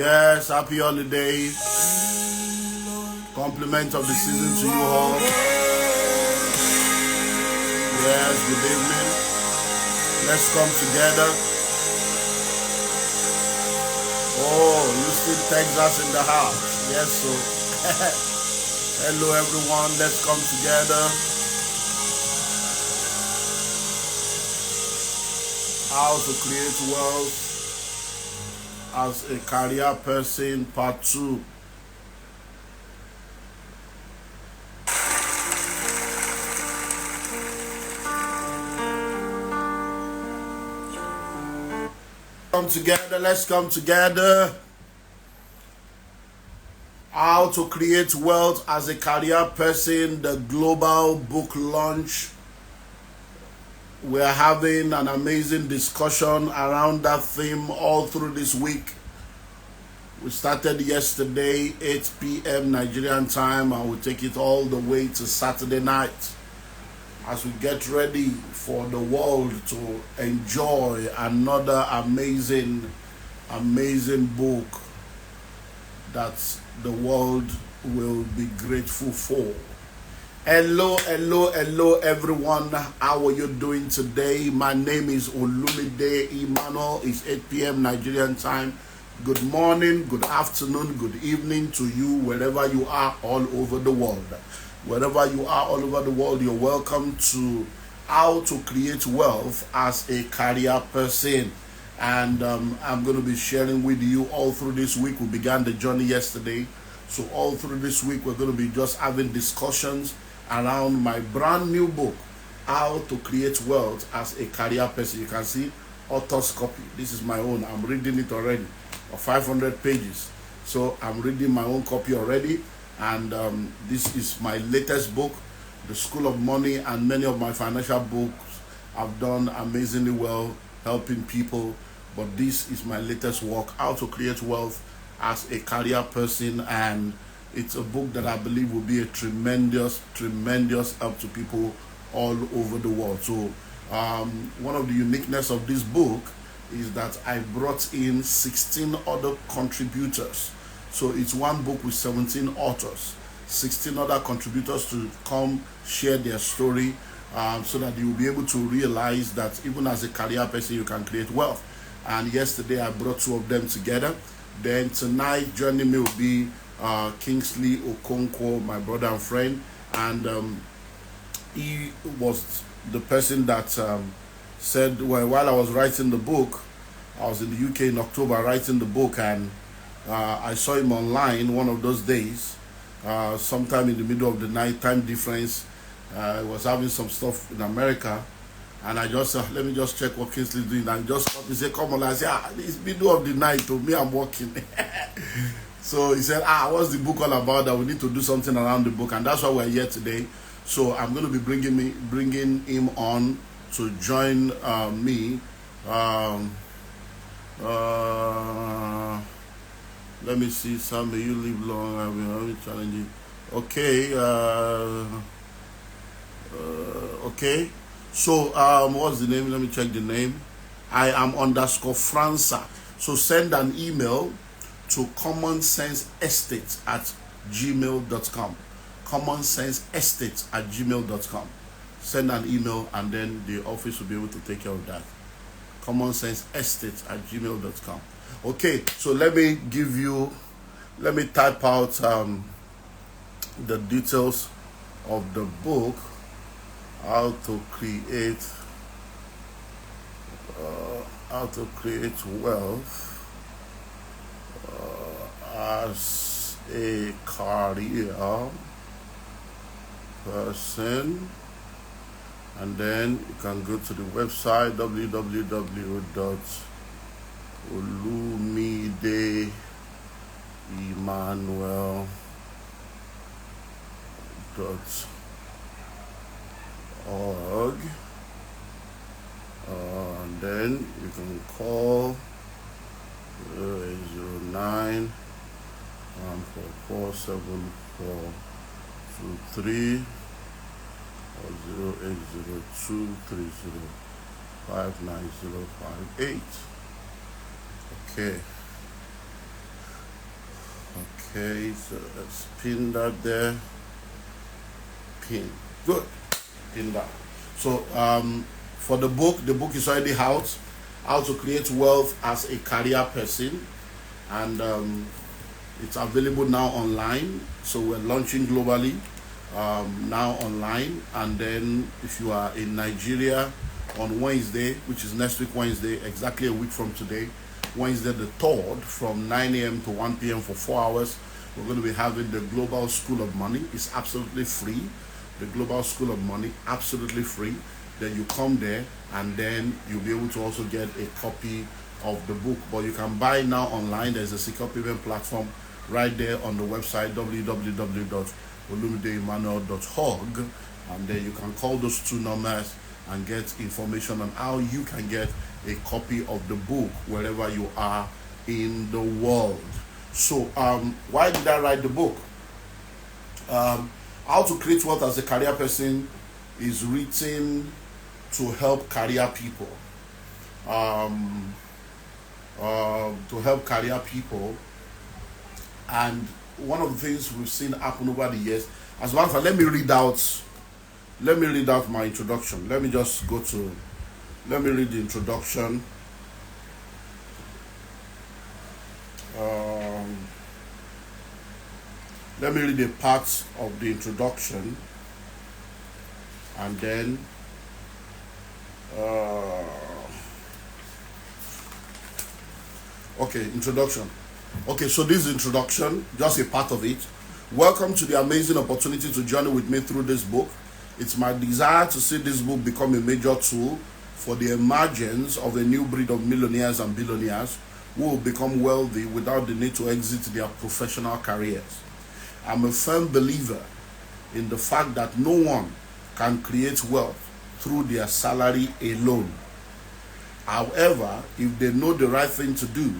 Yes, happy holiday. Compliment of the season to you all. Yes, good evening. Let's come together. Oh, Houston, Texas in the house. Yes, so. Hello everyone, let's come together. How to create wealth as a career person, part 2. Come together, let's come together. How to create wealth as a career person, the global book launch. We're having an amazing discussion around that theme all through this week. We started yesterday, 8 p.m. Nigerian time, and we'll take it all the way to Saturday night as we get ready for the world to enjoy another amazing book that the world will be grateful for. Hello everyone. How are you doing today? My name is Olumide Emmanuel. It's 8 p.m. Nigerian time. Good morning, good afternoon, good evening to you wherever you are all over the world. Wherever you are all over the world, you're welcome to How to Create Wealth as a Career Person. And I'm going to be sharing with you all through this week. We began the journey yesterday. So all through this week, we're going to be just having discussions around my brand new book, How to Create Wealth as a Career Person. You can see author's copy. This is my own. I'm reading it already, of 500 pages. So I'm reading my own copy already. And this is my latest book, The School of Money, and many of my financial books have done amazingly well helping people. But this is my latest work, How to Create Wealth as a Career Person. And it's a book that I believe will be a tremendous help to people all over the world. So one of the uniqueness of this book is that I brought in 16 other contributors. So it's one book with 17 authors, 16 other contributors to come share their story so that you will be able to realize that even as a career person, you can create wealth. And yesterday I brought 2 of them together. Then tonight joining me will be Kingsley Okonkwo, my brother and friend. And he was the person that said, well, while I was writing the book, I was in the UK in October writing the book, and I saw him online one of those days, sometime in the middle of the night, time difference. I was having some stuff in America, and I just said, let me just check what Kingsley is doing. And just he said, come on. I said, it's middle of the night, to me, I'm working. So he said, what's the book all about? That we need to do something around the book, and that's why we're here today. So I'm going to be bringing him on to join me. Let me see. Some may you live long. I've been challenging. Okay. Okay. So what's the name? Let me check the name. I am _Franca. So send an email to commonsenseestate@gmail.com. commonsenseestate@gmail.com. Send an email, and then the office will be able to take care of that. commonsenseestate@gmail.com. Okay, so let me type out the details of the book, How to Create Wealth as a Career Person. And then you can go to the website www.olumideemmanuel.org, and then you can call 09 1447423 or 0802305958. Okay. Okay, so let's pin that there. Pin. Good. Pin that. So for the book is already out. How to create wealth as a career person, and it's available now online. So we're launching globally now online, and then if you are in Nigeria on Wednesday, which is next week Wednesday, exactly a week from today, Wednesday the 3rd, from 9 a.m. to 1 p.m. for 4 hours, we're going to be having the Global School of Money. It's absolutely free. The Global School of Money, absolutely free. Then you come there, and then you'll be able to also get a copy of the book. But you can buy now online. There's a secure payment platform right there on the website, www.olumideemmanuel.org, and then you can call those 2 numbers and get information on how you can get a copy of the book wherever you are in the world. So why did I write the book? How to Create Wealth as a Career Person is written to help career people. To help career people. And one of the things we've seen happen over the years, as one for, let me read out my introduction. Let me read the introduction. Let me read a part of the introduction, and then okay, introduction. Okay, so this introduction, just a part of it. Welcome to the amazing opportunity to journey with me through this book. It's my desire to see this book become a major tool for the emergence of a new breed of millionaires and billionaires who will become wealthy without the need to exit their professional careers. I'm a firm believer in the fact that no one can create wealth through their salary alone. However, if they know the right thing to do,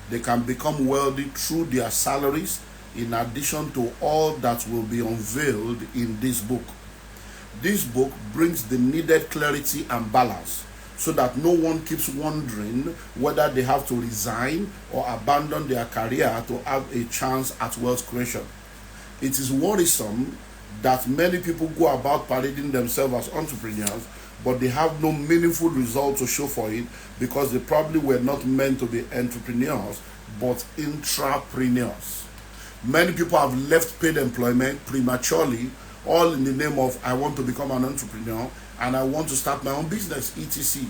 they can become wealthy through their salaries, in addition to all that will be unveiled in this book. This book brings the needed clarity and balance so that no one keeps wondering whether they have to resign or abandon their career to have a chance at wealth creation. It is worrisome that many people go about parading themselves as entrepreneurs, but they have no meaningful result to show for it because they probably were not meant to be entrepreneurs, but intrapreneurs. Many people have left paid employment prematurely, all in the name of, I want to become an entrepreneur and I want to start my own business, etc.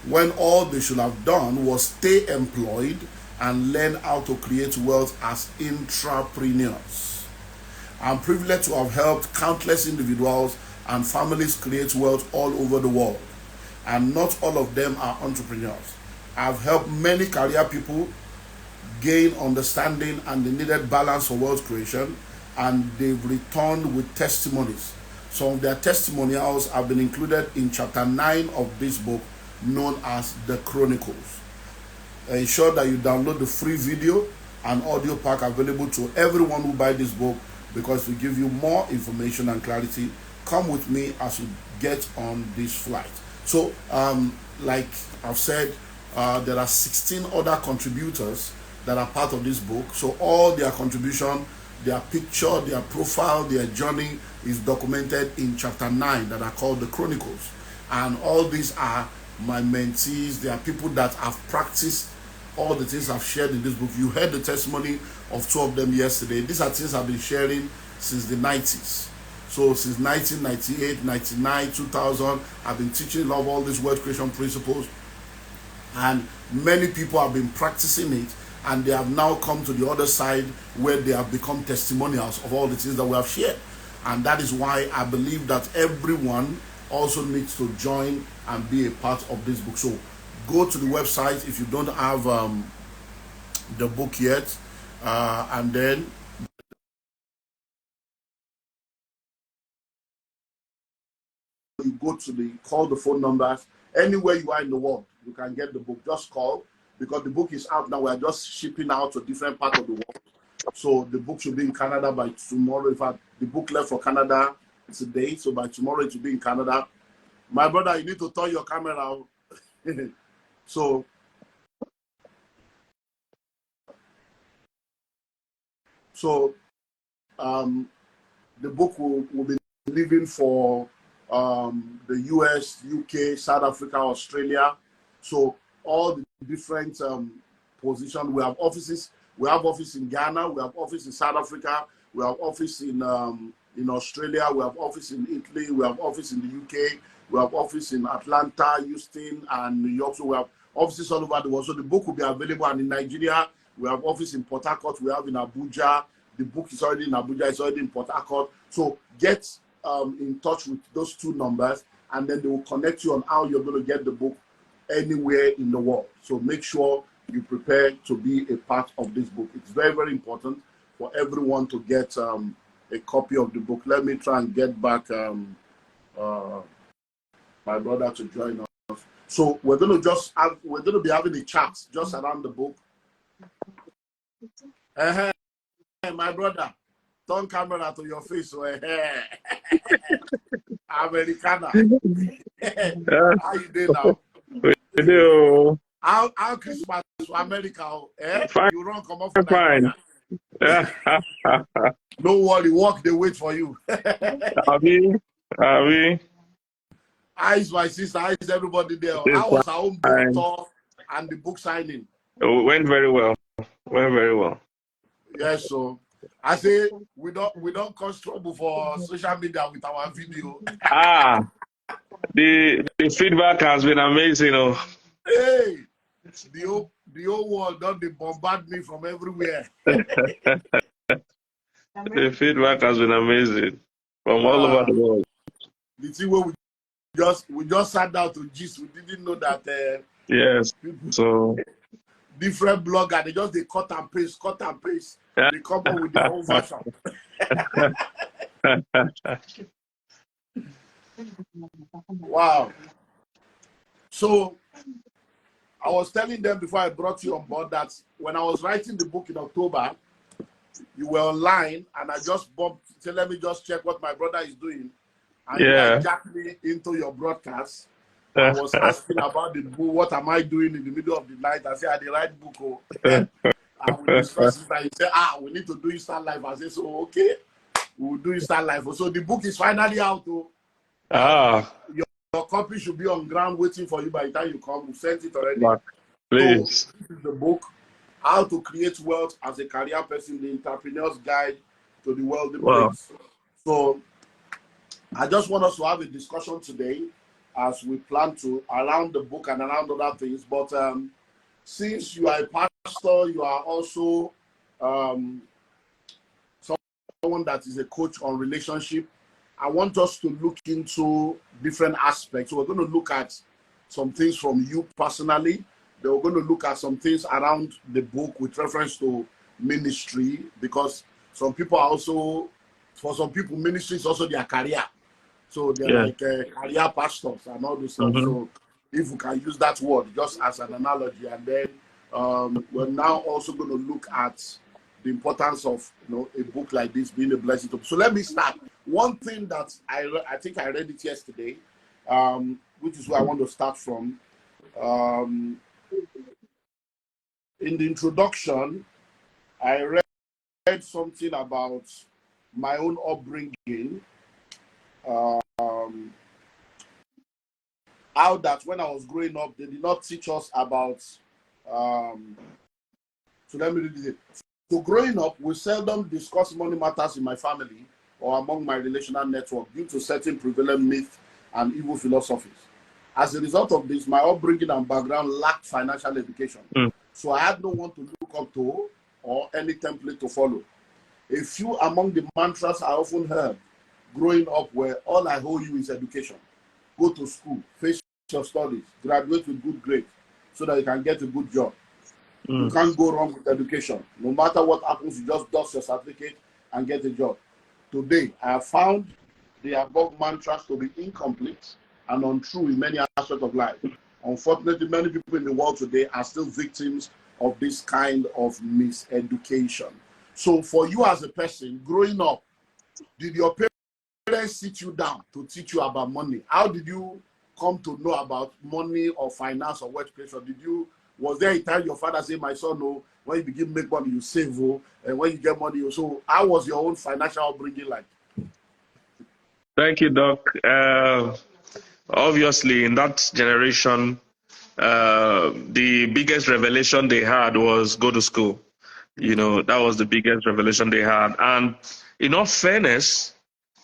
When all they should have done was stay employed and learn how to create wealth as intrapreneurs. I'm privileged to have helped countless individuals and families create wealth all over the world, and not all of them are entrepreneurs. I've helped many career people gain understanding and the needed balance for wealth creation, and they've returned with testimonies. Some of their testimonials have been included in chapter 9 of this book, known as The Chronicles. Ensure that you download the free video and audio pack available to everyone who buys this book, because we give you more information and clarity. Come with me as we get on this flight. So, like I've said, there are 16 other contributors that are part of this book. So all their contribution, their picture, their profile, their journey is documented in chapter 9 that are called The Chronicles. And all these are my mentees. They are people that have practiced all the things I've shared in this book. You heard the testimony of 2 of them yesterday. These are things I've been sharing since the 90s. So since 1998, 99, 2000, I've been teaching a lot of all these wealth creation principles. And many people have been practicing it, and they have now come to the other side where they have become testimonials of all the things that we have shared. And that is why I believe that everyone also needs to join and be a part of this book. So go to the website if you don't have the book yet, and then you go to call the phone numbers. Anywhere you are in the world, you can get the book. Just call, because the book is out now. We are just shipping out to different parts of the world. So the book should be in Canada by tomorrow. In fact, the book left for Canada today, so by tomorrow it will be in Canada. My brother, you need to turn your camera on. So The book will be leaving for the US, UK, South Africa, Australia. So all the different positions. We have offices. We have office in Ghana. We have office in South Africa. We have office in Australia. We have office in Italy. We have office in the UK. We have office in Atlanta, Houston, and New York. So we have offices all over the world. So the book will be available. And in Nigeria, we have office in Port Harcourt. We have in Abuja. The book is already in Abuja. It's already in Port Harcourt. So get in touch with those two numbers, and then they will connect you on how you're going to get the book anywhere in the world. So make sure you prepare to be a part of this book. It's very, very important for everyone to get a copy of the book. Let me try and get back my brother to join us. So we're going to be having a chat just around the book. My brother, turn camera to your face. So, Americana. How you doing now? Hello. How Christmas for America? Fine. You run come off for Fine. No worry, walk the wait for you. Are we? How is my sister? How is everybody there? How was our own book tour and the book signing? It went very well. Went very well. Yes, so I say we don't cause trouble for social media with our video. The feedback has been amazing. Hey, the whole world don't they bombard me from everywhere. The feedback has been amazing from all over the world. The thing where we just sat down to gist. We didn't know that. Yes. So different bloggers, they cut and paste. They come up with their own version. Wow. So I was telling them before I brought you on board that when I was writing the book in October, you were online, and I just bumped. So let me just check what my brother is doing. And you jacked me into your broadcast. I was asking about the book. What am I doing in the middle of the night? I said, I did write book. And we discussed it. And he said, we need to do Insta Live. I said, so okay, we'll do Insta Live. So the book is finally out. Your copy should be on ground waiting for you by the time you come. We sent it already. Please. So this is the book, How to Create Wealth as a Career Person, the Entrepreneur's Guide to the Wealthy Place. So I just want us to have a discussion today as we plan to around the book and around other things. But since you are a pastor, you are also someone that is a coach on relationship. I want us to look into different aspects. So we're going to look at some things from you personally. Then we're going to look at some things around the book with reference to ministry, because some people are also, for some people, ministry is also their career. So they're like career pastors and all this stuff. So if we can use that word just as an analogy, and then we're now also going to look at the importance of a book like this being a blessing to. So let me start. One thing that I think I read it yesterday, which is where I want to start from. In the introduction, I read something about my own upbringing. How that when I was growing up, they did not teach us about. So let me read it. So growing up, we seldom discuss money matters in my family or among my relational network due to certain prevalent myths and evil philosophies. As a result of this, my upbringing and background lacked financial education. So I had no one to look up to or any template to follow. A few among the mantras I often heard growing up were, all I owe you is education. Go to school, finish your studies, graduate with good grades so that you can get a good job. You can't go wrong with education. No matter what happens, you just dust your certificate and get a job. Today, I have found the above mantras to be incomplete and untrue in many aspects of life. Unfortunately, many people in the world today are still victims of this kind of miseducation. So for you as a person, growing up, did your parents sit you down to teach you about money? How did you come to know about money or finance or wealth creation? Was there a time your father said, my son, no, when you begin make money, you save, and when you get money, so how was your own financial upbringing like? Thank you, Doc. Obviously, in that generation, the biggest revelation they had was go to school. That was the biggest revelation they had. And in all fairness,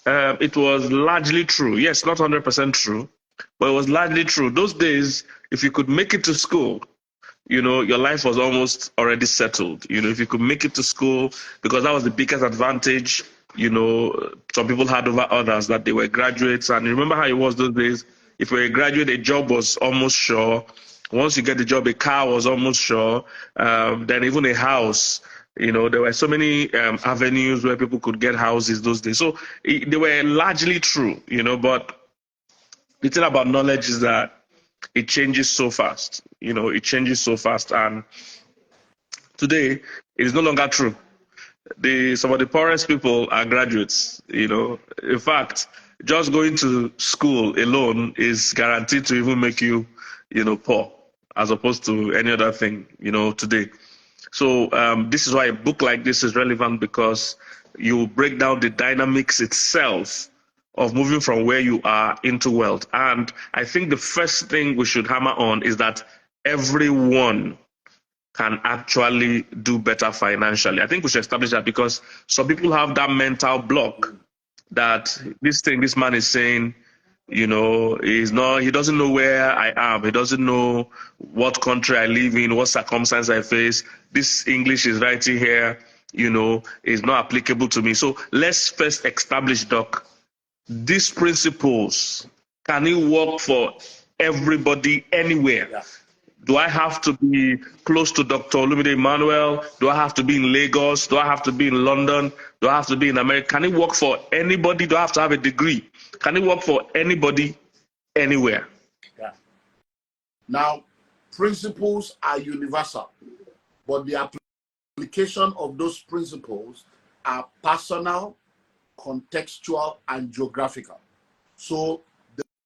it was largely true. Yes, not 100% true, but it was largely true. Those days, if you could make it to school, your life was almost already settled. If you could make it to school, because that was the biggest advantage, some people had over others, that they were graduates. And remember how it was those days? If you were a graduate, a job was almost sure. Once you get the job, a car was almost sure. Then even a house. There were so many avenues where people could get houses those days. So they were largely true, but the thing about knowledge is that it changes so fast. It changes so fast. And today, it is no longer true. Some of the poorest people are graduates. In fact, just going to school alone is guaranteed to even make you, poor, as opposed to any other thing, today. So this is why a book like this is relevant, because you break down the dynamics itself of moving from where you are into wealth. And I think the first thing we should hammer on is that everyone can actually do better financially. I think we should establish that, because some people have that mental block that this man is saying, he doesn't know where I am. He doesn't know what country I live in, what circumstance I face. This English is writing here, is not applicable to me. So let's first establish, Doc, these principles, can it work for everybody anywhere? Yeah. Do I have to be close to Dr. Olumide Emmanuel? Do I have to be in Lagos? Do I have to be in London? Do I have to be in America? Can it work for anybody? Do I have to have a degree? Can it work for anybody anywhere? Yeah. Now, principles are universal, but the application of those principles are personal, contextual, and geographical. So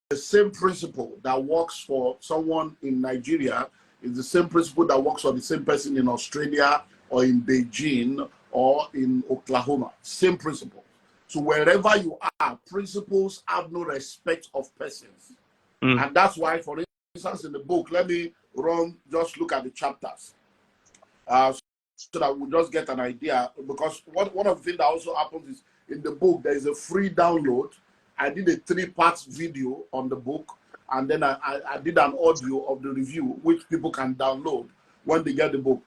the same principle that works for someone in Nigeria is the same principle that works for the same person in Australia or in Beijing or in Oklahoma. Same principle. So wherever you are, principles have no respect of persons. And that's why, for instance, in the book, let me just look at the chapters so that we'll just get an idea. Because one of the things that also happens is, in the book, there is a free download. I did a 3-part video on the book, and then I did an audio of the review, which people can download when they get the book.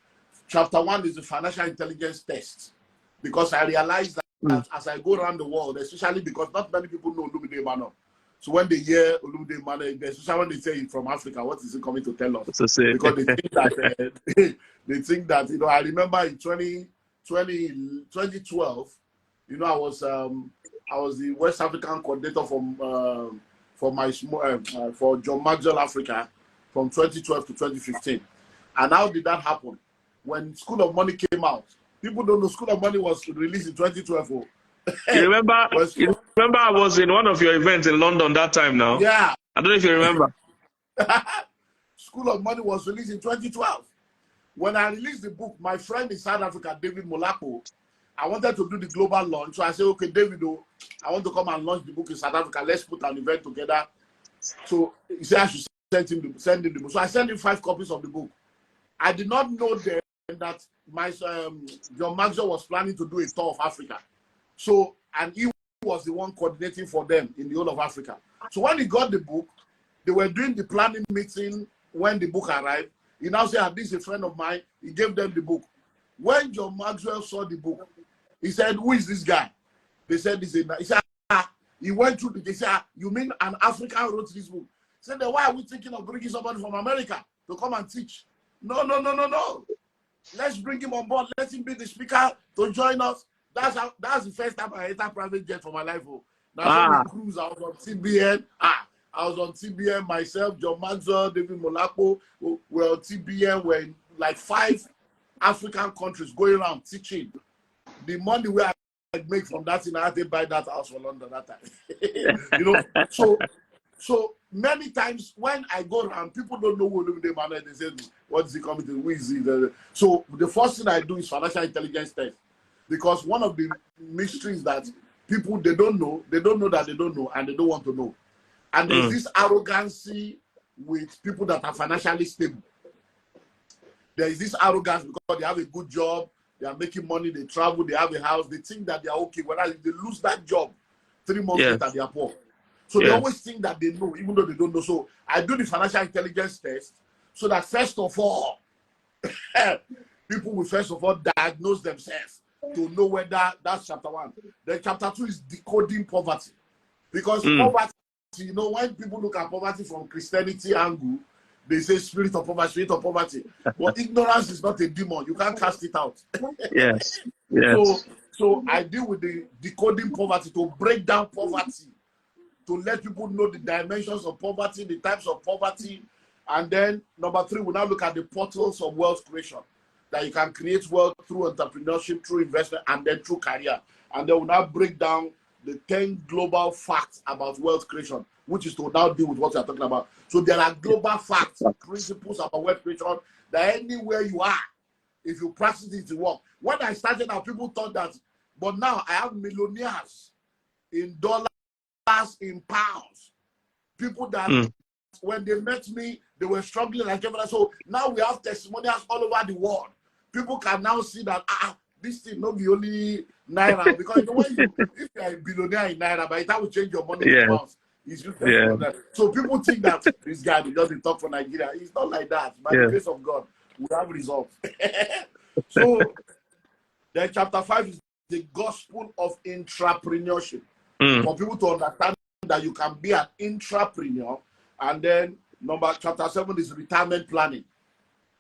Chapter 1 is the financial intelligence test, because I realized that as I go around the world, especially because not many people know Olumide Emmanuel. So when they hear Olumide Emmanuel, especially when they say he's from Africa, what is he coming to tell us? Because they think that, I remember in 2012, I was the West African coordinator for John Maxwell Africa from 2012 to 2015. And how did that happen? When School of Money came out, people don't know School of Money was released in 2012. You remember I was in one of your events in London that time now? Yeah. I don't know if you remember. School of Money was released in 2012. When I released the book, my friend in South Africa, David Molako, I wanted to do the global launch. So I said, okay, David, I want to come and launch the book in South Africa. Let's put an event together. So he said I should send him the book. So I sent him 5 copies of the book. I did not know then that my John Maxwell was planning to do a tour of Africa. So, and he was the one coordinating for them in the whole of Africa. So when he got the book, they were doing the planning meeting when the book arrived. He now said, this is a friend of mine. He gave them the book. When John Maxwell saw the book, he said, who is this guy? They said, he said, he went through they said, you mean an African wrote this book? He said, then why are we thinking of bringing somebody from America to come and teach? No. Let's bring him on board. Let him be the speaker to join us. That's the first time I entered private jet for my life. Now, cruise, I was on TBN. I was on TBN myself, John Maxwell, David Molako. We're on TBN. We're in like 5 African countries going around teaching. The money we I make from that thing, I had to buy that house for London that time. So many times when I go around, people don't know who Olumide Emmanuel. They say, what is he coming to? Who is he? So the first thing I do is financial intelligence test. Because one of the mysteries that people, they don't know that they don't know, and they don't want to know. And there's this arrogancy with people that are financially stable. There is this arrogance because they have a good job, they are making money, they travel, they have a house, they think that they are okay. Whereas if they lose that job, 3 months later, they are poor. So they always think that they know, even though they don't know. So I do the financial intelligence test so that first of all, people will first of all diagnose themselves to know whether that's chapter 1. Then chapter 2 is decoding poverty. Because poverty, you know, when people look at poverty from Christianity angle, they say spirit of poverty, spirit of poverty. But ignorance is not a demon. You can't cast it out. Yes. So I deal with the decoding poverty to break down poverty, to let people know the dimensions of poverty, the types of poverty. And then number 3, we now look at the portals of wealth creation, that you can create wealth through entrepreneurship, through investment, and then through career. And then we now break down the 10 global facts about wealth creation, which is to now deal with what we are talking about. So there are global facts, principles about wealth creation, that anywhere you are, if you practice it, it works. When I started out, people thought that, but now I have millionaires in dollars, in pounds. People that when they met me, they were struggling like everyone. So now we have testimonials all over the world. People can now see that this thing not be only naira, because when you, if you are a billionaire in naira, by the time we change your money to pounds, it's just so people think that this guy will just talk for Nigeria. It's not like that. By the grace of God, we have results. So then chapter 5 is the gospel of entrepreneurship. For people to understand that you can be an entrepreneur. And then chapter 7 is retirement planning.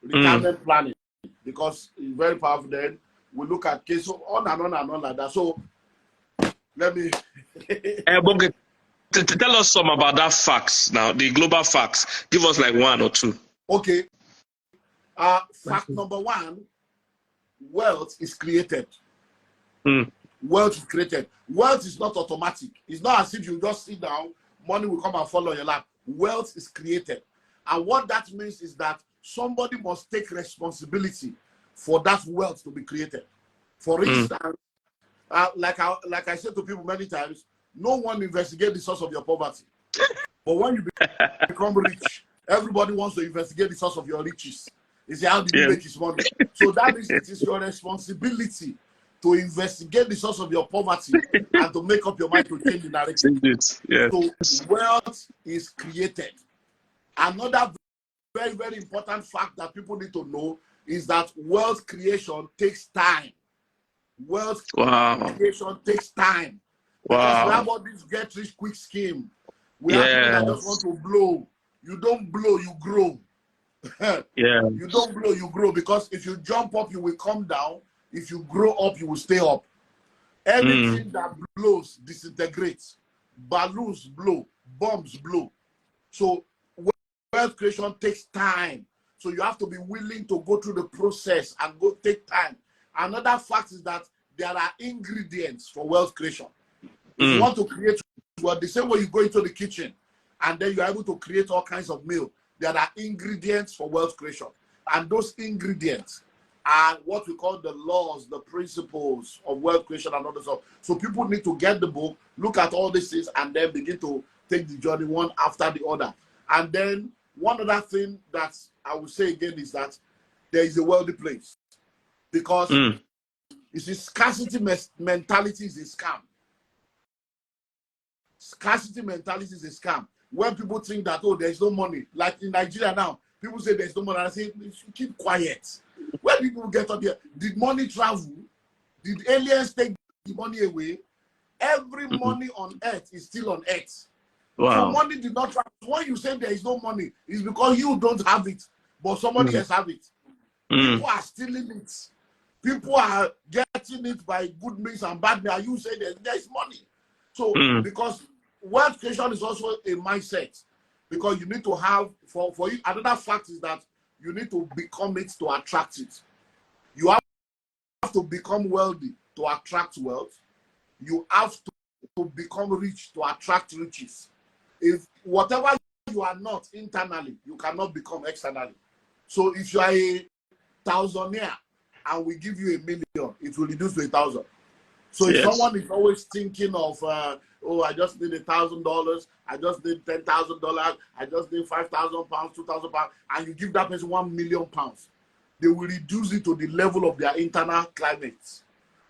Retirement planning, because it's very powerful. Then we look at cases on and on and on like that. So let me tell us some about that facts now, the global facts. Give us like 1 or 2. Okay. Fact number 1, wealth is created. Wealth is created. Wealth is not automatic. It's not as if you just sit down, money will come and fall on your lap. Wealth is created. And what that means is that somebody must take responsibility for that wealth to be created. For instance, like I said to people many times, no one investigates the source of your poverty. But when you become rich, everybody wants to investigate the source of your riches. Is how did you make his money? So that means it is your responsibility to investigate the source of your poverty and to make up your mind to change the narrative. So wealth is created. Another very, very important fact that people need to know is that wealth creation takes time. Wealth creation takes time. Because we have all this get rich quick scheme. We have people that just want to blow. You don't blow, you grow. You don't blow, you grow. Because if you jump up, you will come down. If you grow up, you will stay up. Anything that blows disintegrates. Balloons blow, bombs blow. So wealth creation takes time. So you have to be willing to go through the process and go take time. Another fact is that there are ingredients for wealth creation. If you want to create wealth, the same way you go into the kitchen and then you're able to create all kinds of meal, there are ingredients for wealth creation. And those ingredients are what we call the laws, the principles of wealth creation and all this stuff. So people need to get the book, look at all these things, and then begin to take the journey one after the other. And then one other thing that I will say again is that there is a wealthy place. Because you see, scarcity mentality is a scam. Scarcity mentality is a scam. When people think that, oh, there's no money, like in Nigeria now, people say there's no money, and I say, keep quiet. Where did people get up here? Did money travel? Did aliens take the money away? Every money on earth is still on earth. So money did not travel. When you say there is no money, it's because you don't have it, but somebody else have it. People are stealing it. People are getting it by good means and bad means. You say there is money. So because wealth creation is also a mindset. Because you need to have, for you, another fact is that you need to become it to attract it. You have to become wealthy to attract wealth. You have to become rich to attract riches. If whatever you are not internally, you cannot become externally. So if you are a thousandaire and we give you $1 million, it will reduce to 1,000. So if someone is always thinking of, oh, I just need $1,000, I just need $10,000, I just need £5,000, £2,000, and you give that person £1 million, they will reduce it to the level of their internal climate.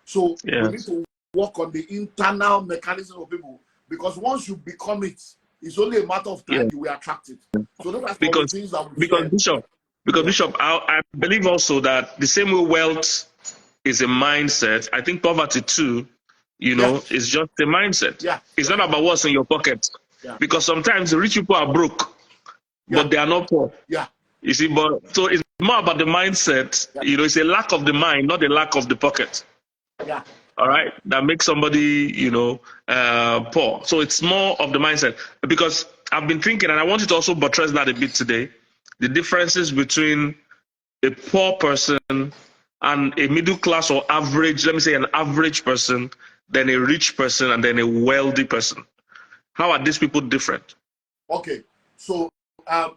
So we need to work on the internal mechanism of people, because once you become it, it's only a matter of time you will attract it. So those are some of the things that we share. Bishop, I believe also that the same way wealth is a mindset, I think poverty too, is just a mindset. It's not about what's in your pocket. Because sometimes the rich people are broke, but they are not poor. You see, but so it's more about the mindset. It's a lack of the mind, not a lack of the pocket. All right, that makes somebody, poor. So it's more of the mindset. Because I've been thinking, and I want you to also buttress that a bit today, the differences between a poor person and a middle class or average, let me say an average person, then a rich person, and then a wealthy person. How are these people different? Okay, so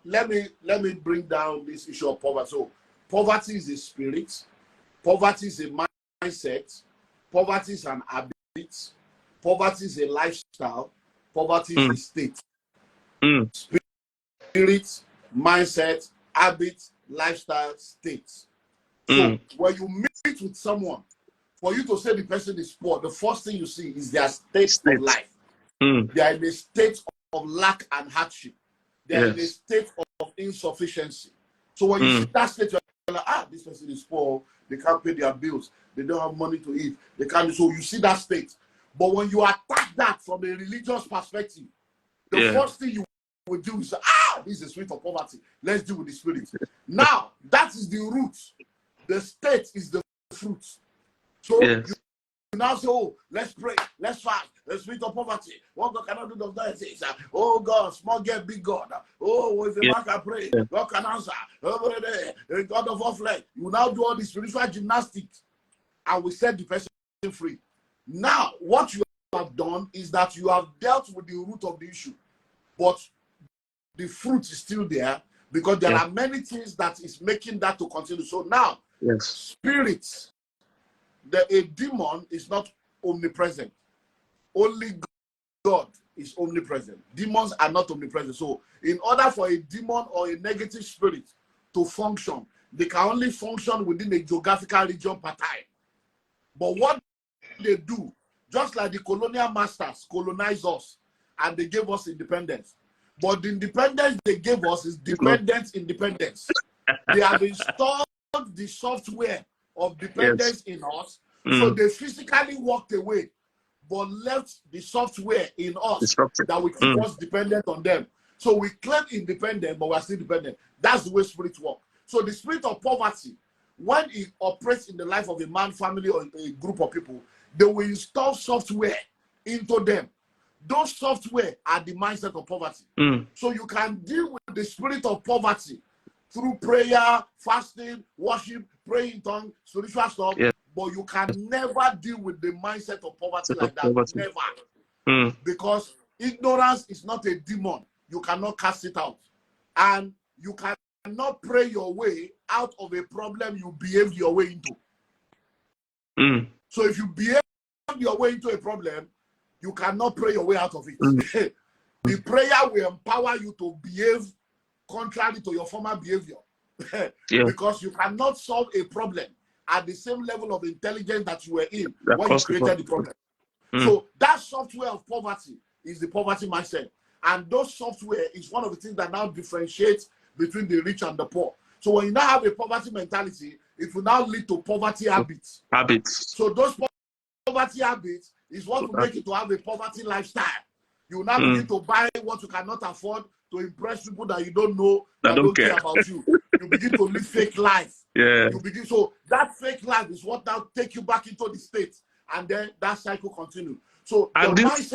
let me bring down this issue of poverty. So poverty is a spirit, poverty is a mindset, poverty is an habit, poverty is a lifestyle, poverty is a state. Spirit, mindset, habit, lifestyle, state. So when you meet with someone, for you to say the person is poor, the first thing you see is their state of life. They are in a state of lack and hardship. They are in a state of insufficiency. So when you see that state, you're like, this person is poor, they can't pay their bills, they don't have money to eat, they can't. So you see that state. But when you attack that from a religious perspective, the first thing you will do is say, this is a spirit of poverty. Let's deal with the spirit. Now, that is the root. The state is the fruit. So you now say, let's pray, let's fast, the spirit of poverty. What God cannot do does not exist. Oh God, small get big God. Oh, if a man can pray, God can answer. The God of all flesh. You now do all the spiritual gymnastics, and we set the person free. Now, what you have done is that you have dealt with the root of the issue, but the fruit is still there, because there are many things that is making that to continue. So now, spirits, a demon is not omnipresent. Only God is omnipresent. Demons are not omnipresent. So in order for a demon or a negative spirit to function, they can only function within a geographical region per time. But what they do, just like the colonial masters colonized us and they gave us independence. But the independence they gave us is dependent independence. They have installed the software of dependence in us. So they physically walked away, but left the software in us that will keep us dependent on them. So we claim independent, but we're still dependent. That's the way spirits work. So the spirit of poverty, when it operates in the life of a man, family, or a group of people, they will install software into them. Those software are the mindset of poverty. So you can deal with the spirit of poverty through prayer, fasting, worship, praying in tongues, spiritual stuff, but you can never deal with the mindset of poverty like that. Never. Because ignorance is not a demon. You cannot cast it out. And you cannot pray your way out of a problem you behaved your way into. So if you behave your way into a problem, you cannot pray your way out of it. The prayer will empower you to behave contrary to your former behavior. Because you cannot solve a problem at the same level of intelligence that you were in when you created the problem. So that software of poverty is the poverty mindset. And those software is one of the things that now differentiates between the rich and the poor. So when you now have a poverty mentality, it will now lead to poverty habits. So those poverty habits is what will make you to have a poverty lifestyle. You will now begin to buy what you cannot afford to impress people that you don't know, that don't care about you. You begin to live fake life. So that fake life is what now take you back into the state, and then that cycle continues. So and this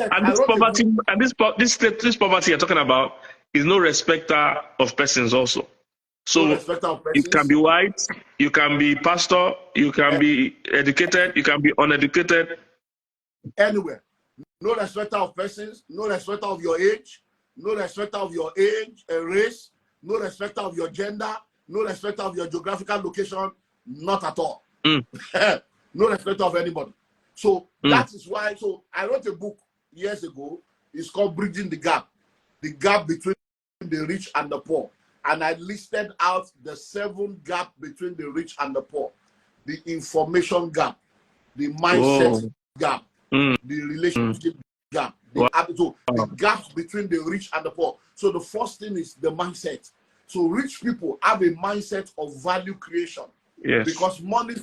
poverty you're talking about is no respecter of persons also. So you can be white, you can be pastor, you can be educated, you can be uneducated. Anywhere. No respecter of persons, no respecter of your age, no respect of your age, race, no respect of your gender, no respect of your geographical location, not at all. No respect of anybody. So that is why, so I wrote a book years ago. It's called Bridging the Gap between the rich and the poor. And I listed out the 7 gaps between the rich and the poor. The information gap, the mindset gap, the relationship gap, the gaps between the rich and the poor. So the first thing is the mindset. So rich people have a mindset of value creation. Yes. Because money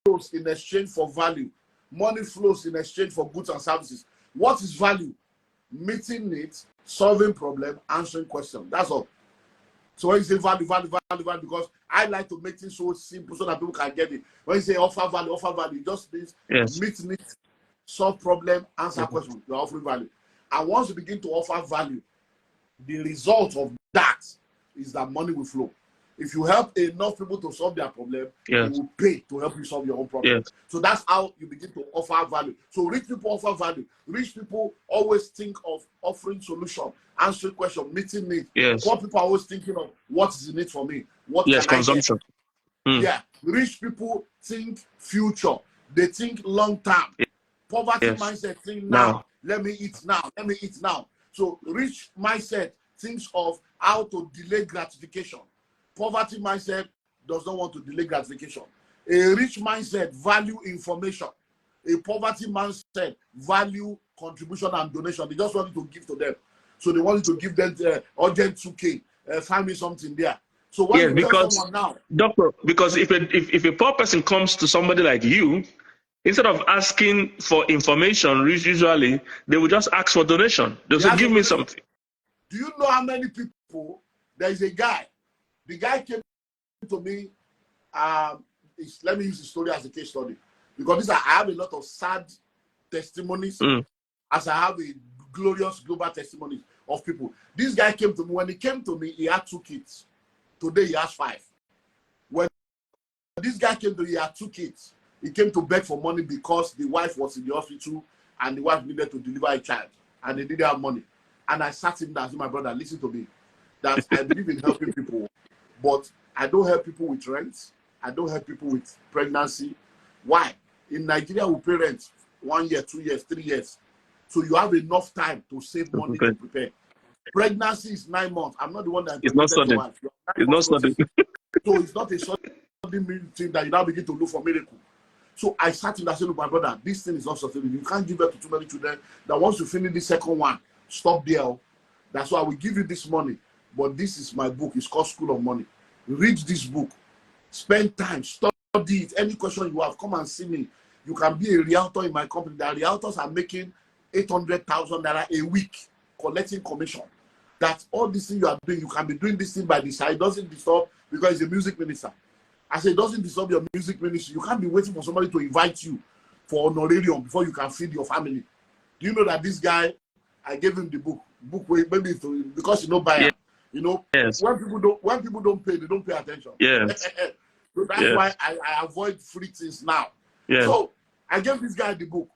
flows in exchange for value. Money flows in exchange for goods and services. What is value? Meeting needs, solving problem, answering questions. That's all. So when you say value, because I like to make things so simple so that people can get it. When you say offer value, it just means meet needs, solve problem, answer questions. You're offering value. And once you begin to offer value, the result of that is that money will flow. If you help enough people to solve their problem, they will pay to help you solve your own problem. So that's how you begin to offer value. So rich people offer value. Rich people always think of offering solution, answering question, meeting needs. Poor people are always thinking of what is the need for me? What can consumption. I get? Yeah. Rich people think future. They think long term. Poverty mindset think now. Let me eat now. Let me eat now. So rich mindset thinks of how to delay gratification. Poverty mindset does not want to delay gratification. A rich mindset value information. A poverty mindset value contribution and donation. They just want you to give to them. So they want you to give them urgent 2K. Find me something there. So when you tell someone now, doctor, because if a poor person comes to somebody like you, instead of asking for information, usually they will just ask for donation. They'll say, give me something. Do you know how many people? There is a guy. The guy came to me. Let me use the story as a case study, because I have a lot of sad testimonies, as I have a glorious global testimonies of people. This guy came to me. When he came to me, he had 2 kids. Today he has 5. When this guy came to me, he had 2 kids. He came to beg for money because the wife was in the hospital and the wife needed to deliver a child and they didn't have money. And I sat him down and said, my brother, listen to me. That I believe in helping people, but I don't help people with rent. I don't help people with pregnancy. Why? In Nigeria, we pay rent 1 year, 2 years, 3 years. So you have enough time to save money to prepare. Pregnancy is 9 months. I'm not the one that impregnated your wife. It's not sudden. So it's not a sudden thing that you now begin to look for miracle. So I sat in and said, look, my brother, this thing is not sustainable. You can't give birth to too many children. That once you finish the second one, stop there. That's why we give you this money. But this is my book. It's called School of Money. Read this book. Spend time. Study it. Any question you have, come and see me. You can be a realtor in my company. The realtors are making 800,000 naira a week collecting commission. That's all this thing you are doing. You can be doing this thing by the side. It doesn't disturb, because he's a music minister. I say it doesn't disturb your music ministry. You can't be waiting for somebody to invite you for honorarium before you can feed your family. Do you know that this guy, I gave him the book maybe because you know buyer. You know, when people don't pay, they don't pay attention. So that's why I avoid free things now. So I gave this guy the book.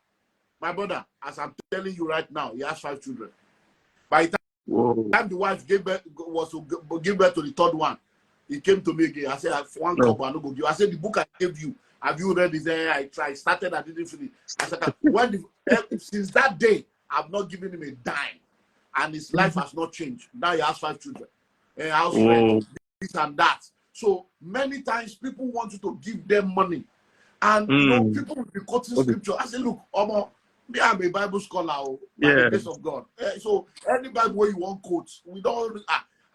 My brother, as I'm telling you right now, he has 5 children. By the time the wife was to give birth to the 3rd one, he came to me again. I said, one cup, I no go give. I said, the book I gave you, have you read it? I tried, started, I didn't finish. I said, since that day, I've not given him a dime. And his life has not changed. Now he has 5 children. House rent, this and that. So many times people want you to give them money. And you know, people will be quoting scripture. I say, look, me, I'm a Bible scholar, by the grace of God. So any Bible where you want quotes, we don't.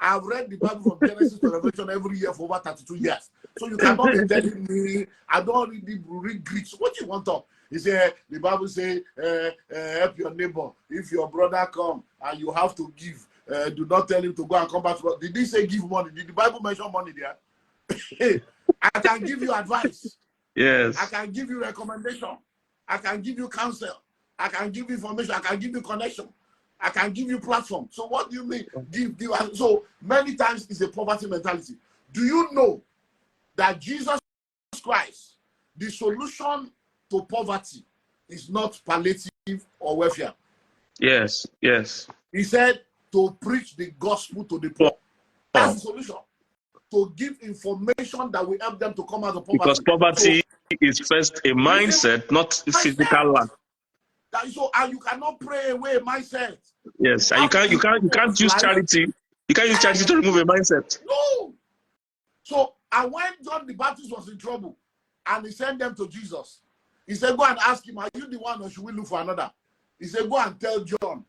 I've read the Bible from Genesis to Revelation every year for over 32 years. So you cannot be telling me I don't read Greek. So what you want to? He said, the Bible say, help your neighbor. If your brother come and you have to give, do not tell him to go and come back. Did he say give money? Did the Bible mention money there? I can give you advice. Yes. I can give you recommendation. I can give you counsel. I can give you information. I can give you connection. I can give you platform. So what do you mean? Give. So many times it's a poverty mentality. Do you know that Jesus Christ, the solution to poverty is not palliative or welfare? Yes. He said, to preach the gospel to the poor. That's the solution. To give information that will help them to come out of poverty. Because poverty is first a mindset, not physical lack. So, and you cannot pray away a mindset. Yes, and you can't use charity. You can't use charity to remove a mindset. No. So, and when John the Baptist was in trouble, and he sent them to Jesus, he said, "Go and ask him, are you the one, or should we look for another?" He said, "Go and tell John,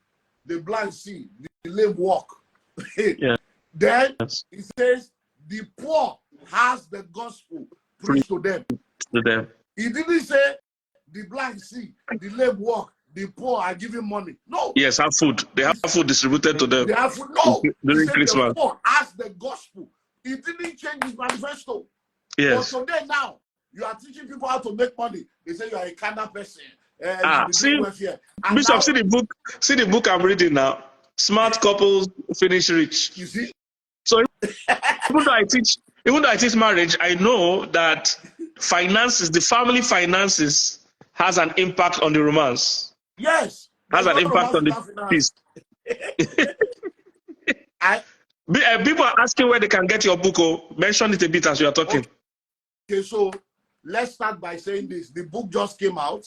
the blind see, the lame walk." Yeah. Then he says, "The poor has the gospel preached to them." He didn't say the blind see, the lame walk, the poor are giving money. No. Yes, have food. They have food distributed to them. They have food. No. During He said Christmas. the poor has the gospel. He didn't change his manifesto. Yes. But today now, you are teaching people how to make money. They say you are a kind of person. See, Bishop, see the book I'm reading now. Smart couples finish rich. You see? So even though I teach marriage, I know that finances, the family finances, has an impact on the romance. Yes. Has an impact on the peace. People are asking where they can get your book. Oh, mention it a bit as you are talking. Okay, so let's start by saying this. The book just came out.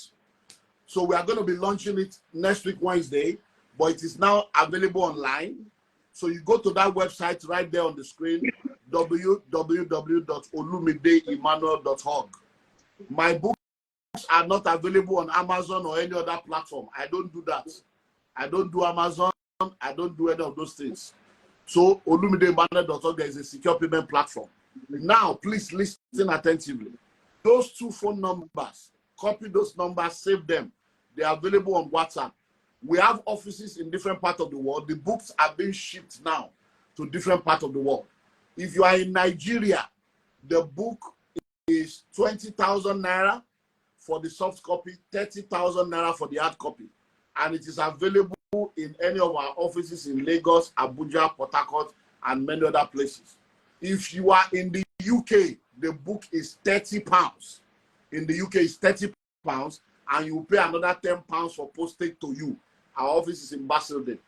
So we are going to be launching it next week, Wednesday. But it is now available online. So you go to that website right there on the screen, www.olumideemmanuel.org. My books are not available on Amazon or any other platform. I don't do that. I don't do Amazon. I don't do any of those things. So olumideemmanuel.org, there is a secure payment platform. Now, please listen attentively. Those two phone numbers, copy those numbers, save them. They are available on WhatsApp. We have offices in different parts of the world. The books are being shipped now to different parts of the world. If you are in Nigeria, the book is 20,000 naira for the soft copy, 30,000 naira for the hard copy. And it is available in any of our offices in Lagos, Abuja, Port Harcourt, and many other places. If you are in the UK, the book is £30. In the UK, it's £30, and you pay another £10 for postage to you. Our office is in Basildon.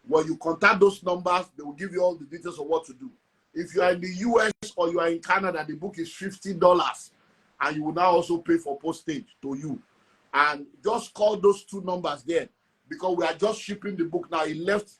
When you contact those numbers, they will give you all the details of what to do. If you are in the US or you are in Canada, the book is $50, and you will now also pay for postage to you. And just call those two numbers there, because we are just shipping the book now. It left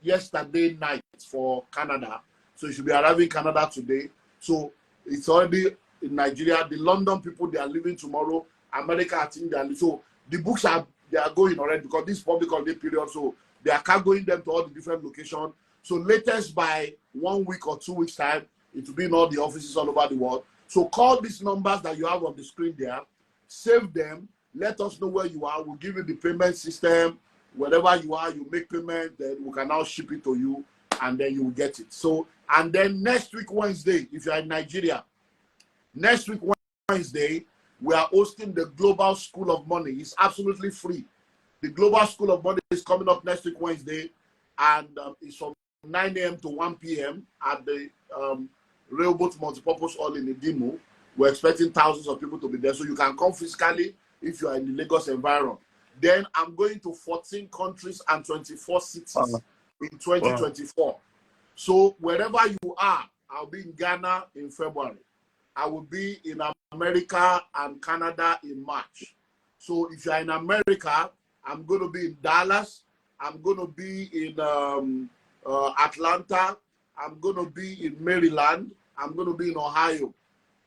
yesterday night for Canada, so it should be arriving in Canada today. So it's already in Nigeria. The London people, they are leaving tomorrow. America, I think they are. So the books are going already, because this is public holiday period. So they are carrying them to all the different locations. So latest by 1 week or 2 weeks time, it will be in all the offices all over the world. So call these numbers that you have on the screen there, save them, let us know where you are. We'll give you the payment system. Wherever you are, you make payment, then we can now ship it to you, and then you will get it. So, and then next week, Wednesday, if you are in Nigeria, next week, Wednesday, we are hosting the Global School of Money. It's absolutely free. The Global School of Money is coming up next week, Wednesday, and it's from 9 a.m. to 1 p.m. at the Railboat Multipurpose Hall in Idimu. We're expecting thousands of people to be there, so you can come physically if you are in the Lagos environment. Then I'm going to 14 countries and 24 cities in 2024. Wow. So wherever you are, I'll be in Ghana in February. I will be in America and Canada in March. So if you're in America, I'm going to be in Dallas. I'm going to be in Atlanta. I'm going to be in Maryland. I'm going to be in Ohio.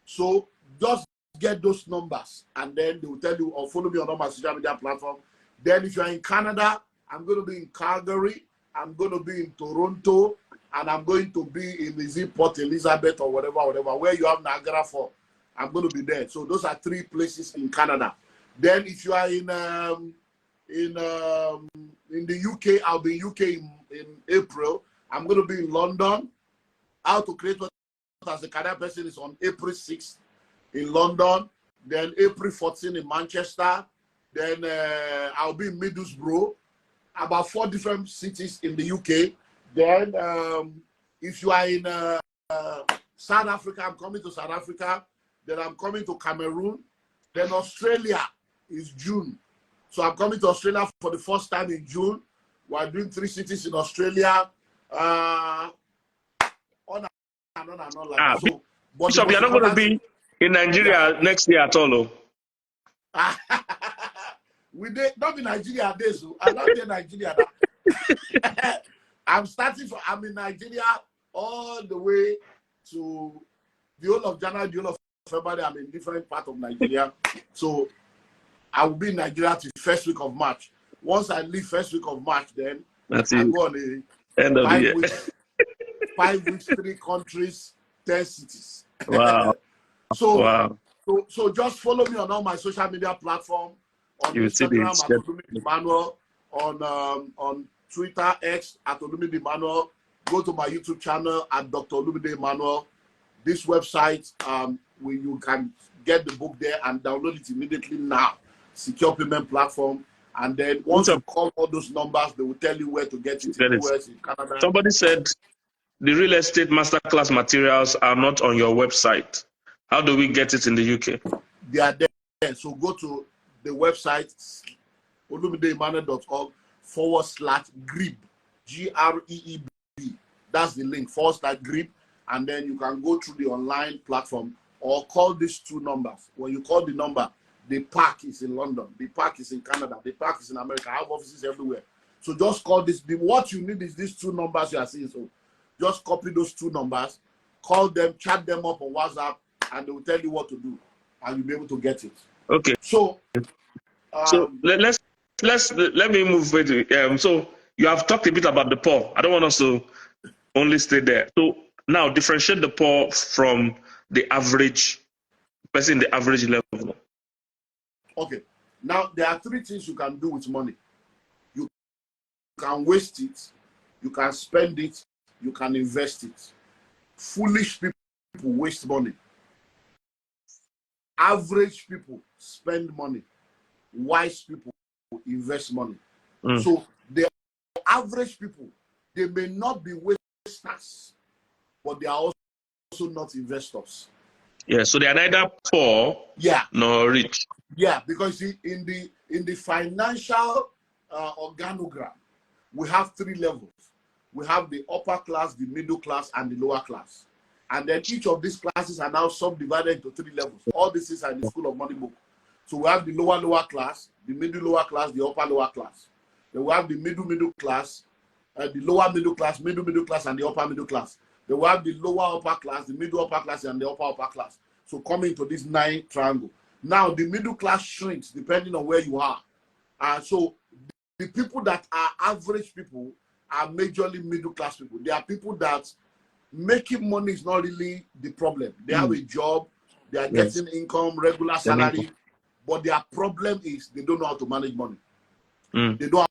So just get those numbers, and then they will tell you, or follow me on all my social media platform. Then if you're in Canada, I'm going to be in Calgary. I'm going to be in Toronto. And I'm going to be in Port Elizabeth or whatever, where you have Niagara Falls. I'm going to be there. So those are 3 places in Canada. Then if you are in the UK, I'll be in UK in April. I'm going to be in London. How to create what as a career person is on April 6th in London. Then April 14th in Manchester. Then I'll be in Middlesbrough. About 4 different cities in the UK. Then, if you are in South Africa, I'm coming to South Africa. Then I'm coming to Cameroon. Then Australia is June. So I'm coming to Australia for the first time in June. We're doing 3 cities in Australia. On and on and on like Ah, that. So, but the Bishop, most you're not going to important be in Nigeria next year at all. thing, we did not in Nigeria days. So I'm not in Nigeria. I'm in Nigeria all the way to the whole of January, the whole of February. I'm in different part of Nigeria. So I will be in Nigeria till first week of March. Once I leave first week of March, then That's I it. go on a End of the year. 5 weeks, 3 countries, 10 cities. Wow. So, Wow. so just follow me on all my social media platforms, on You will see Instagram this. at Olumide Emmanuel, on Twitter X at Olumide Emmanuel. Go to my YouTube channel at Dr. Olumide Emmanuel. This website, where you can get the book there and download it immediately now. Secure payment platform. And then once you call all those numbers, they will tell you where to get it in the US, in Canada. Somebody said the real estate masterclass materials are not on your website. How do we get it in the UK? They are there. So go to the website, olumideemmanuel.org/GRIB, GREEB. That's the link, /GRIB. And then you can go through the online platform or call these 2 numbers. When you call the number, the park is in London, the park is in Canada, the park is in America. I have offices everywhere. So just call this. What you need is these 2 numbers you are seeing. So just copy those 2 numbers, call them, chat them up on WhatsApp, and they will tell you what to do, and you'll be able to get it. Okay. So, let me move with it. So you have talked a bit about the poor. I don't want us to only stay there. So now differentiate the poor from the average person, the average level. Okay. Now there are 3 things you can do with money. You can waste it, you can spend it, you can invest it. Foolish people waste money. Average people spend money. Wise people invest money. So the average people, they may not be wasters, but they are also not investors. Yeah, so they are neither poor nor rich. Yeah, because in the financial organogram, we have 3 levels. We have the upper class, the middle class, and the lower class. And then each of these classes are now subdivided into 3 levels. All this is in the School of Money book. So we have the lower class, the lower class, the upper lower class. Then we have the middle class, the lower middle class, middle class, and the upper middle class. Then we have the lower upper class, the middle upper class, and the upper class. So coming to this 9 triangle. Now the middle class shrinks depending on where you are. So the people that are average people are majorly middle class people. They are people that making money is not really the problem. They have a job, they are getting income, regular salary, but their problem is they don't know how to manage money. They don't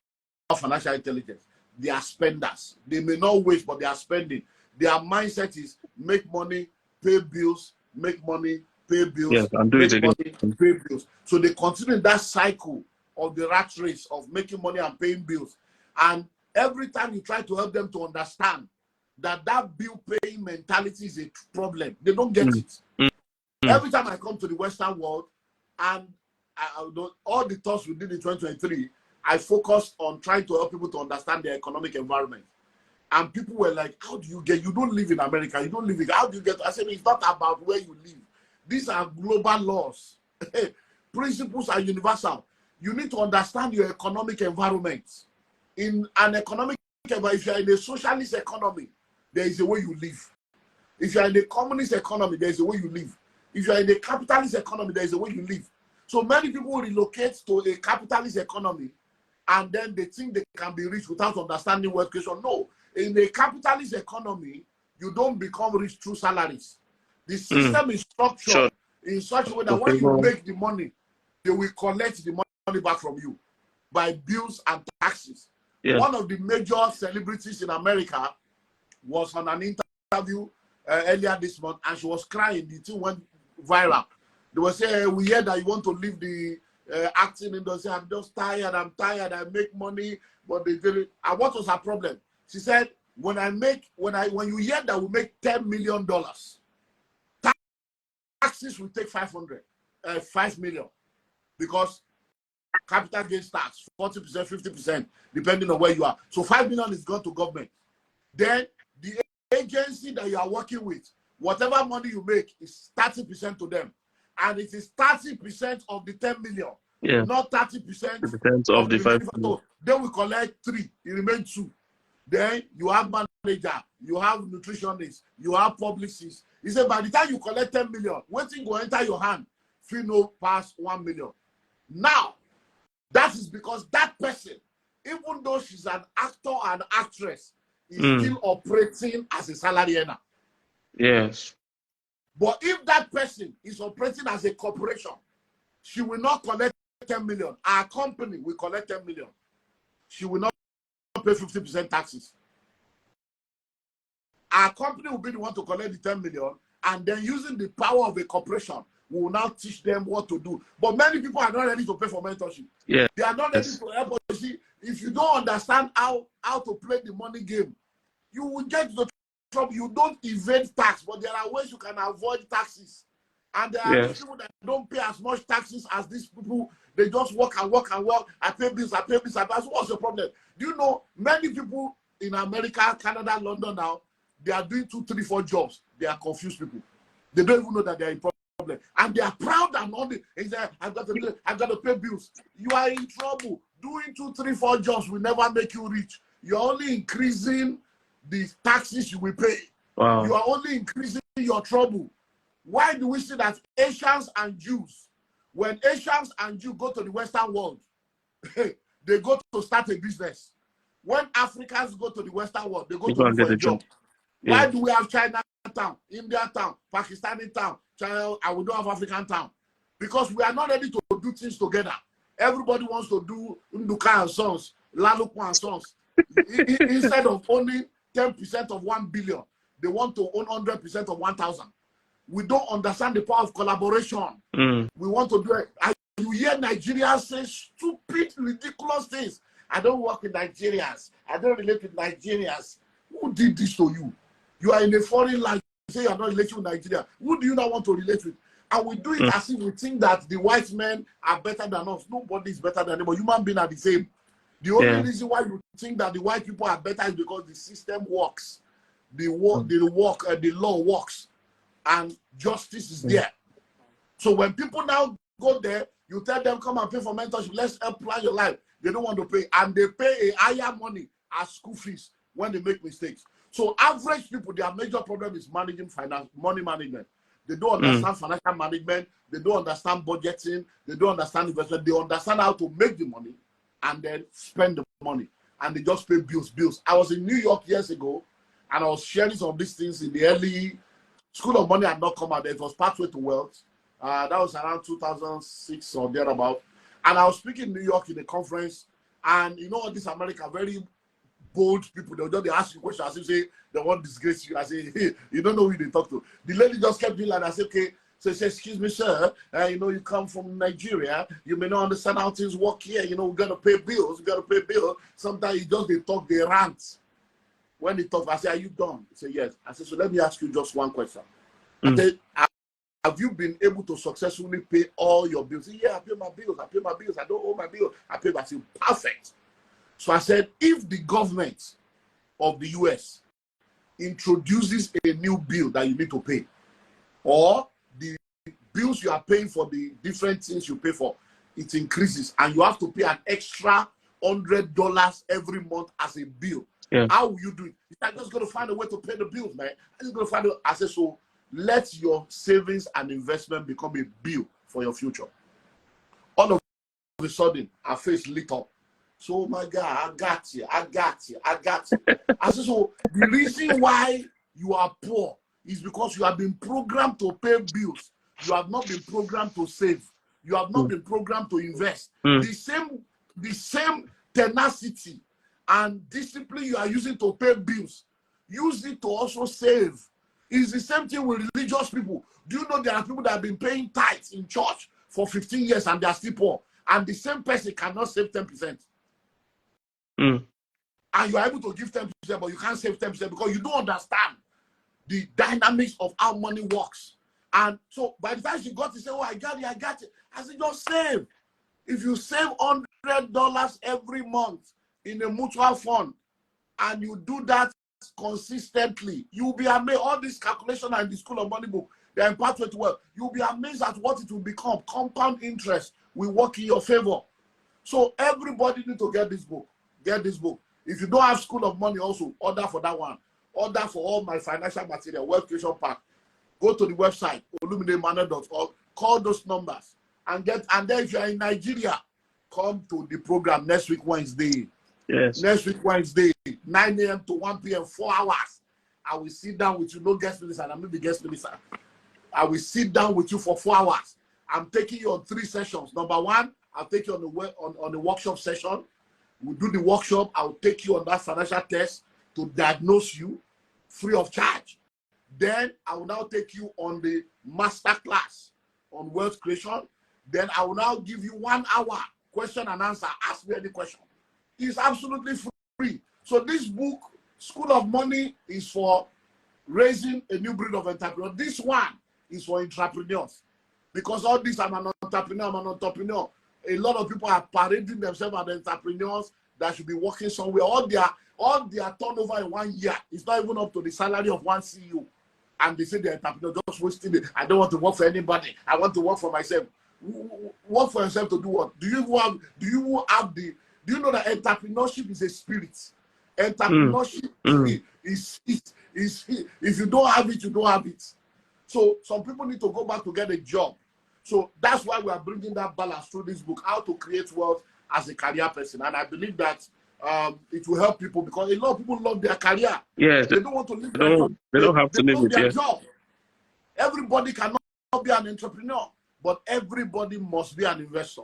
have financial intelligence. They are spenders. They may not waste, but they are spending. Their mindset is make money, pay bills, make money, pay bills, and do it again. Money, pay bills. So they continue that cycle of the rat race of making money and paying bills. And every time you try to help them to understand that bill paying mentality is a problem, they don't get it. Every time I come to the Western world, and all the talks we did in 2023, I focused on trying to help people to understand their economic environment. And people were like, how do you get, you don't live in America, you don't live in, how do you get, I said, it's not about where you live. These are global laws. Principles are universal. You need to understand your economic environment. In an economic environment, if you're in a socialist economy, there is a way you live. If you're in a communist economy, there is a way you live. If you're in a capitalist economy, there is a way you live. So many people relocate to a capitalist economy and then they think they can be rich without understanding wealth creation. No, in a capitalist economy, you don't become rich through salaries. The system is structured in such a way that when you make the money, they will collect the money back from you by bills and taxes. One of the major celebrities in America was on an interview earlier this month, and she was crying. The thing went viral. They were saying, hey, we hear that you want to leave the acting industry. I'm just tired. I'm tired. I make money, but they didn't. And what was her problem? She said, when you hear that we make $10 million, taxes will take 5 million, because capital gains tax 40%, 50%, depending on where you are. So 5 million is gone to government. Then the agency that you are working with, whatever money you make is 30% to them. And it is 30% of the 10 million, Yeah. not 30% It depends of of the the five. remaining. So then we collect 3, it remains 2. Then you have manager, you have nutritionists, you have publicists. He said by the time you collect 10 million, waiting will enter your hand, feel no pass 1 million. Now, that is because that person, even though she's an actor and actress, is still operating as a salary earner. Yes. But if that person is operating as a corporation, she will not collect 10 million. Our company will collect 10 million. She will not pay 50% taxes. Our company will be the one to collect the 10 million, and then using the power of a corporation, we will now teach them what to do. But many people are not ready to pay for mentorship. Yeah. They are not ready to help us. See, if you don't understand how to play the money game, you will get the trouble. You don't evade tax, but there are ways you can avoid taxes. And there are these people that don't pay as much taxes as these people. They just work and work and work. I pay bills, I pay bills, I pay bills. What's the problem? Do you know many people in America, Canada, London now, they are doing 2, 3, 4 jobs. They are confused people. They don't even know that they are in problem. And they are proud and all the, I've got to pay bills. You are in trouble. Doing 2, 3, 4 jobs will never make you rich. You're only increasing the taxes you will pay. Wow. You are only increasing your trouble. Why do we see that Asians and Jews, when Asians and Jews go to the Western world, they go to start a business. When Africans go to the Western world, they go to look for a job. Why do we have Chinatown, India town, Pakistani town, China, and we don't have African town? Because we are not ready to do things together. Everybody wants to do Nduka and Sons, Laluku and Sons. Instead of owning 10% of 1 billion, they want to own 100% of 1,000. We don't understand the power of collaboration. We want to do it. You hear Nigerians say stupid, ridiculous things. I don't work with Nigerians. I don't relate with Nigerians. Who did this to you? You are in a foreign land. You say you are not relating with Nigeria. Who do you not want to relate with? And we do it as if we think that the white men are better than us. Nobody is better than them. But human beings are the same. The only reason why you think that the white people are better is because the system works. The law works. And justice is there. So when people now go there, you tell them, come and pay for mentorship. Let's help plan your life. They don't want to pay. And they pay a higher money as school fees when they make mistakes. So average people, their major problem is managing finance, money management. They don't understand financial management. They don't understand budgeting. They don't understand investment. They understand how to make the money and then spend the money. And they just pay bills. I was in New York years ago, and I was sharing some of these things in the early School of Money had not come out. It was Pathway to Wealth. That was around 2006 or thereabout. And I was speaking in New York in a conference. And you know what, this America, very bold people. They'll just ask you questions. As you say, they want to disgrace you. I say, hey, you don't know who they talk to. The lady just kept doing like, I said, okay. So she said, excuse me, sir. You know, you come from Nigeria. You may not understand how things work here. You know, we got to pay bills. We got to pay bills. Sometimes they talk, they rant. When they talk, I say, are you done? He said, yes. I said, so let me ask you just one question. I said, have you been able to successfully pay all your bills? He said, yeah, I pay my bills. I pay my bills. I don't owe my bills. I pay my bills. Perfect. So I said, if the government of the US introduces a new bill that you need to pay, or the bills you are paying for the different things you pay for, it increases, and you have to pay an extra $100 every month as a bill. How will you do it? I'm just going to find a way to pay the bills, man. I'm just going to find a way. I said, so let your savings and investment become a bill for your future. All of a sudden, our face lit up. So, my God, I got you. I said, so the reason why you are poor is because you have been programmed to pay bills. You have not been programmed to save. You have not been programmed to invest. The same tenacity and discipline you are using to pay bills, use it to also save. It's the same thing with religious people. Do you know there are people that have been paying tithes in church for 15 years and they are still poor? And the same person cannot save 10%. And you are able to give 10%, but you can't save 10% because you don't understand the dynamics of how money works. And so by the time she got to say, oh, I got it. I said, just save. If you save $100 every month in a mutual fund, and you do that consistently. You'll be amazed. All this calculation and the School of Money book, they are in Pathway to Wealth. You'll be amazed at what it will become. Compound interest will work in your favor. So everybody need to get this book. Get this book. If you don't have School of Money, also order for that one. Order for all my financial material, Wealth Creation Pack. Go to the website, olumideemmanuel.org. Call those numbers and get. And then if you are in Nigeria, come to the program next week Wednesday. Yes. Next week Wednesday, 9 a.m. to 1 p.m. 4 hours. I will sit down with you. No guest minister. I'm not the guest minister. I will sit down with you for 4 hours. I'm taking you on 3 sessions. Number 1, I'll take you on the workshop session. We'll do the workshop. I'll take you on that financial test to diagnose you free of charge. Then I will now take you on the master class on wealth creation. Then I will now give you 1 hour question and answer. Ask me any question. It's absolutely free. So this book, School of Money, is for raising a new breed of entrepreneurs. This one is for entrepreneurs. Because all this, I'm an entrepreneur. A lot of people are parading themselves as entrepreneurs that should be working somewhere. All their turnover in 1 year is not even up to the salary of one CEO. And they say they're entrepreneurs, just wasting it. I don't want to work for anybody. I want to work for myself. Work for yourself to do what? Do you know that entrepreneurship is a spirit? Entrepreneurship is if you don't have it, you don't have it. So some people need to go back to get a job. So that's why we are bringing that balance through this book, how to create wealth as a career person. And I believe that it will help people because a lot of people love their career. Yes, they don't want to leave their job. They don't have to leave it. Their job. Everybody cannot be an entrepreneur, but everybody must be an investor.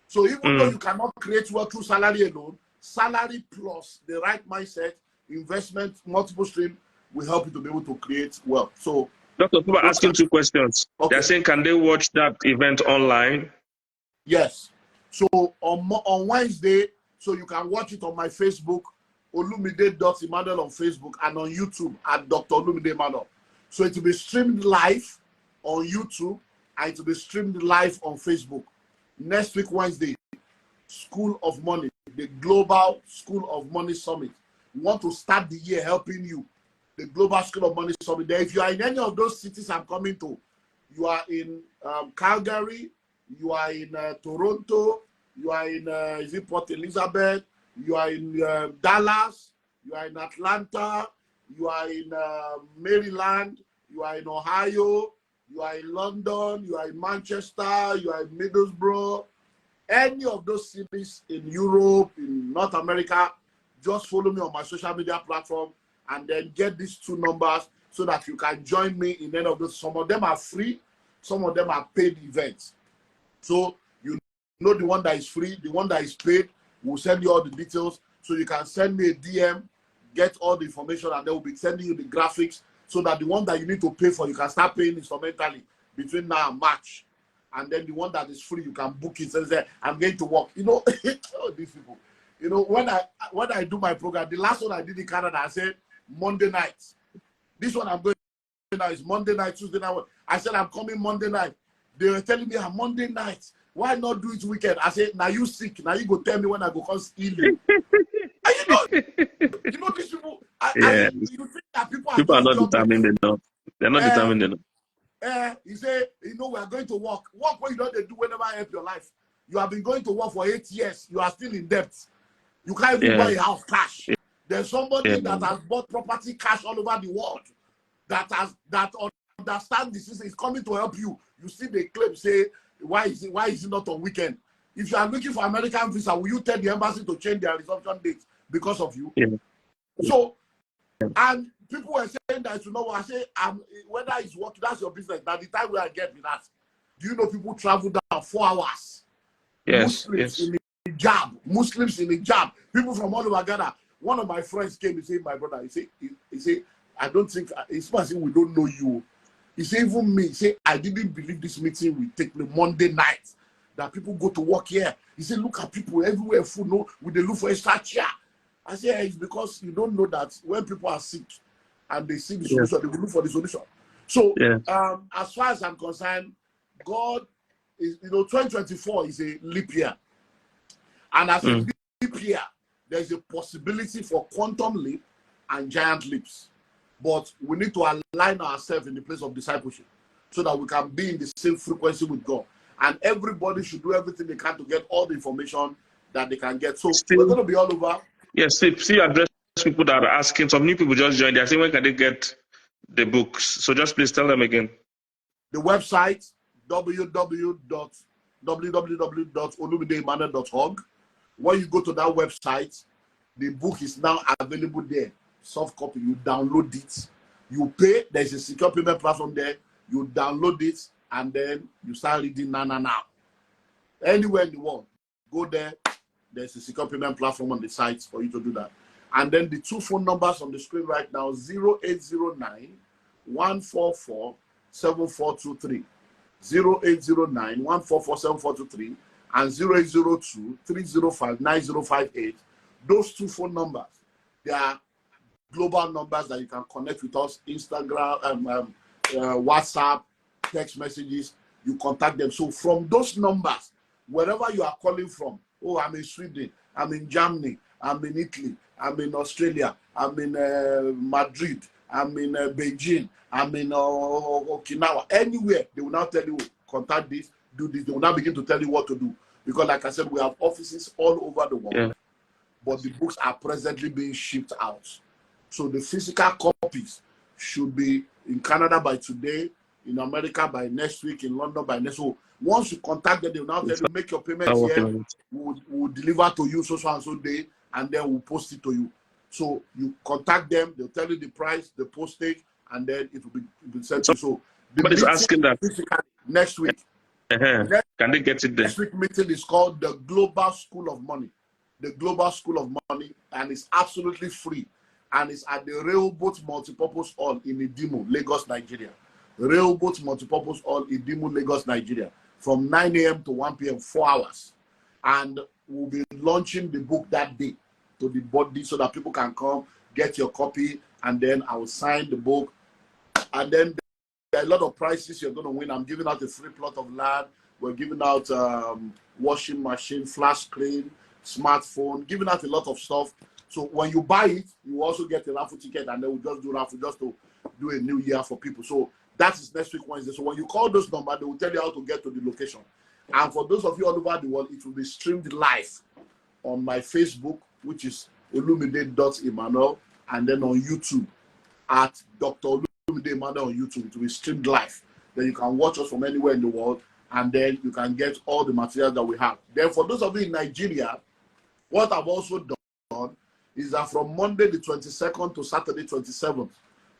So even though you cannot create wealth through salary alone, salary plus the right mindset, investment, multiple stream will help you to be able to create wealth. So, Doctor, people are asking 2 questions. Okay. They're saying, can they watch that event online? Yes. So on Wednesday, so you can watch it on my Facebook, Olumide.Emmanuel on Facebook, and on YouTube at Dr. Olumide Emmanuel. So it will be streamed live on YouTube and it will be streamed live on Facebook. Next week, Wednesday, School of Money, the Global School of Money Summit. We want to start the year helping you. The Global School of Money Summit. If you are in any of those cities I'm coming to, you are in Calgary, you are in Toronto, you are in Port Elizabeth, you are in Dallas, you are in Atlanta, you are in Maryland, you are in Ohio, you are in London, you are in Manchester, you are in Middlesbrough, any of those cities in Europe, in North America, just follow me on my social media platform and then get these 2 numbers so that you can join me in any of those. Some of them are free, some of them are paid events. So you know the one that is free, the one that is paid, we'll send you all the details. So you can send me a DM, get all the information, and they will be sending you the graphics so that the one that you need to pay for, you can start paying instrumentally between now and March. And then the one that is free, you can book it and say, I'm going to work. You know, oh, these people. You know, when I do my program, the last one I did in Canada, I said Monday night. This one I'm going now is Monday night, Tuesday night. I said I'm coming Monday night. They were telling me Monday night. Why not do it weekend? I said, now you sick. Now you go tell me when I go come steal you. And you know these people. You think that people are not determined enough. They're not determined enough. You say, you know, we are going to work. Work what you don't do whenever I help your life. You have been going to work for 8 years. You are still in debt. You can't even buy a house cash. There's somebody that has bought property cash all over the world that understands this is coming to help you. You see the claim say, why is it not on weekend? If you are looking for American visa, will you tell the embassy to change their resumption date because of you? So, and people were saying that, you know what, I say, whether it's working, that's your business. Now the time where I get with that, do you know people travel down 4 hours? Muslims in the job, people from all over Ghana. One of my friends came and said, my brother, he said, I don't think, it's not we don't know you. He said, even me, he said, I didn't believe this meeting will take me Monday night, that people go to work here. He said, look at people everywhere, food, no, with the look for extra chair. I said, it's because you don't know that when people are sick and they see the solution, they will look for the solution. So, as far as I'm concerned, God is, 2024 is a leap year. And as a leap year, there's a possibility for quantum leap, and giant leaps. But we need to align ourselves in the place of discipleship so that we can be in the same frequency with God. And everybody should do everything they can to get all the information that they can get. So we're going to be all over. Yes, see, address people that are asking. Some new people just joined. They're saying, when can they get the books? So just please tell them again. The website, www.olumideemmanuel.org. When you go to that website, the book is now available there. Soft copy, you download it. You pay, there's a secure payment platform there. You download it, and then you start reading now. Anywhere in the world, go there. There's a secure payment platform on the site for you to do that. And then the 2 phone numbers on the screen right now, 0809 144 7423. 0809 144 7423 and 0802 305 9058. Those 2 phone numbers, they are global numbers that you can connect with us. Instagram, WhatsApp, text messages, you contact them. So from those numbers, wherever you are calling from, oh, I'm in Sweden, I'm in Germany, I'm in Italy, I'm in Australia, I'm in Madrid, I'm in Beijing, I'm in Okinawa, anywhere, they will now tell you, contact this, do this. They will now begin to tell you what to do. Because like I said, we have offices all over the world, but the books are presently being shipped out. So the physical copies should be in Canada by today, in America by next week, in London by next week. Once you contact them, they will now tell you, make your payments here, we'll deliver to you so and so day, and then we'll post it to you. So you contact them, they'll tell you the price, the postage, and then it will be sent to you. So somebody's asking that next week. Can they get it there? Next week meeting is called the Global School of Money. The Global School of Money, and it's absolutely free. And it's at the Railboat Multipurpose Hall in Idimo, Lagos, Nigeria. Railboat Multipurpose Hall in Idimo, Lagos, Nigeria. From 9 a.m. to 1 p.m., 4 hours. And we'll be launching the book that day to the body so that people can come, get your copy, and then I will sign the book. And then there are a lot of prizes you're going to win. I'm giving out a free plot of land. We're giving out washing machine, flash screen, smartphone, giving out a lot of stuff. So when you buy it, you also get a raffle ticket, and then we'll just do raffle just to do a new year for people. So that is next week, Wednesday. So when you call those numbers, they will tell you how to get to the location. And for those of you all over the world, it will be streamed live on my Facebook, which is Olumide.Emmanuel, and then on YouTube at Dr. Olumide Emmanuel on YouTube. It will be streamed live. Then you can watch us from anywhere in the world, and then you can get all the materials that we have. Then for those of you in Nigeria, what I've also done is that from Monday the 22nd to Saturday 27th,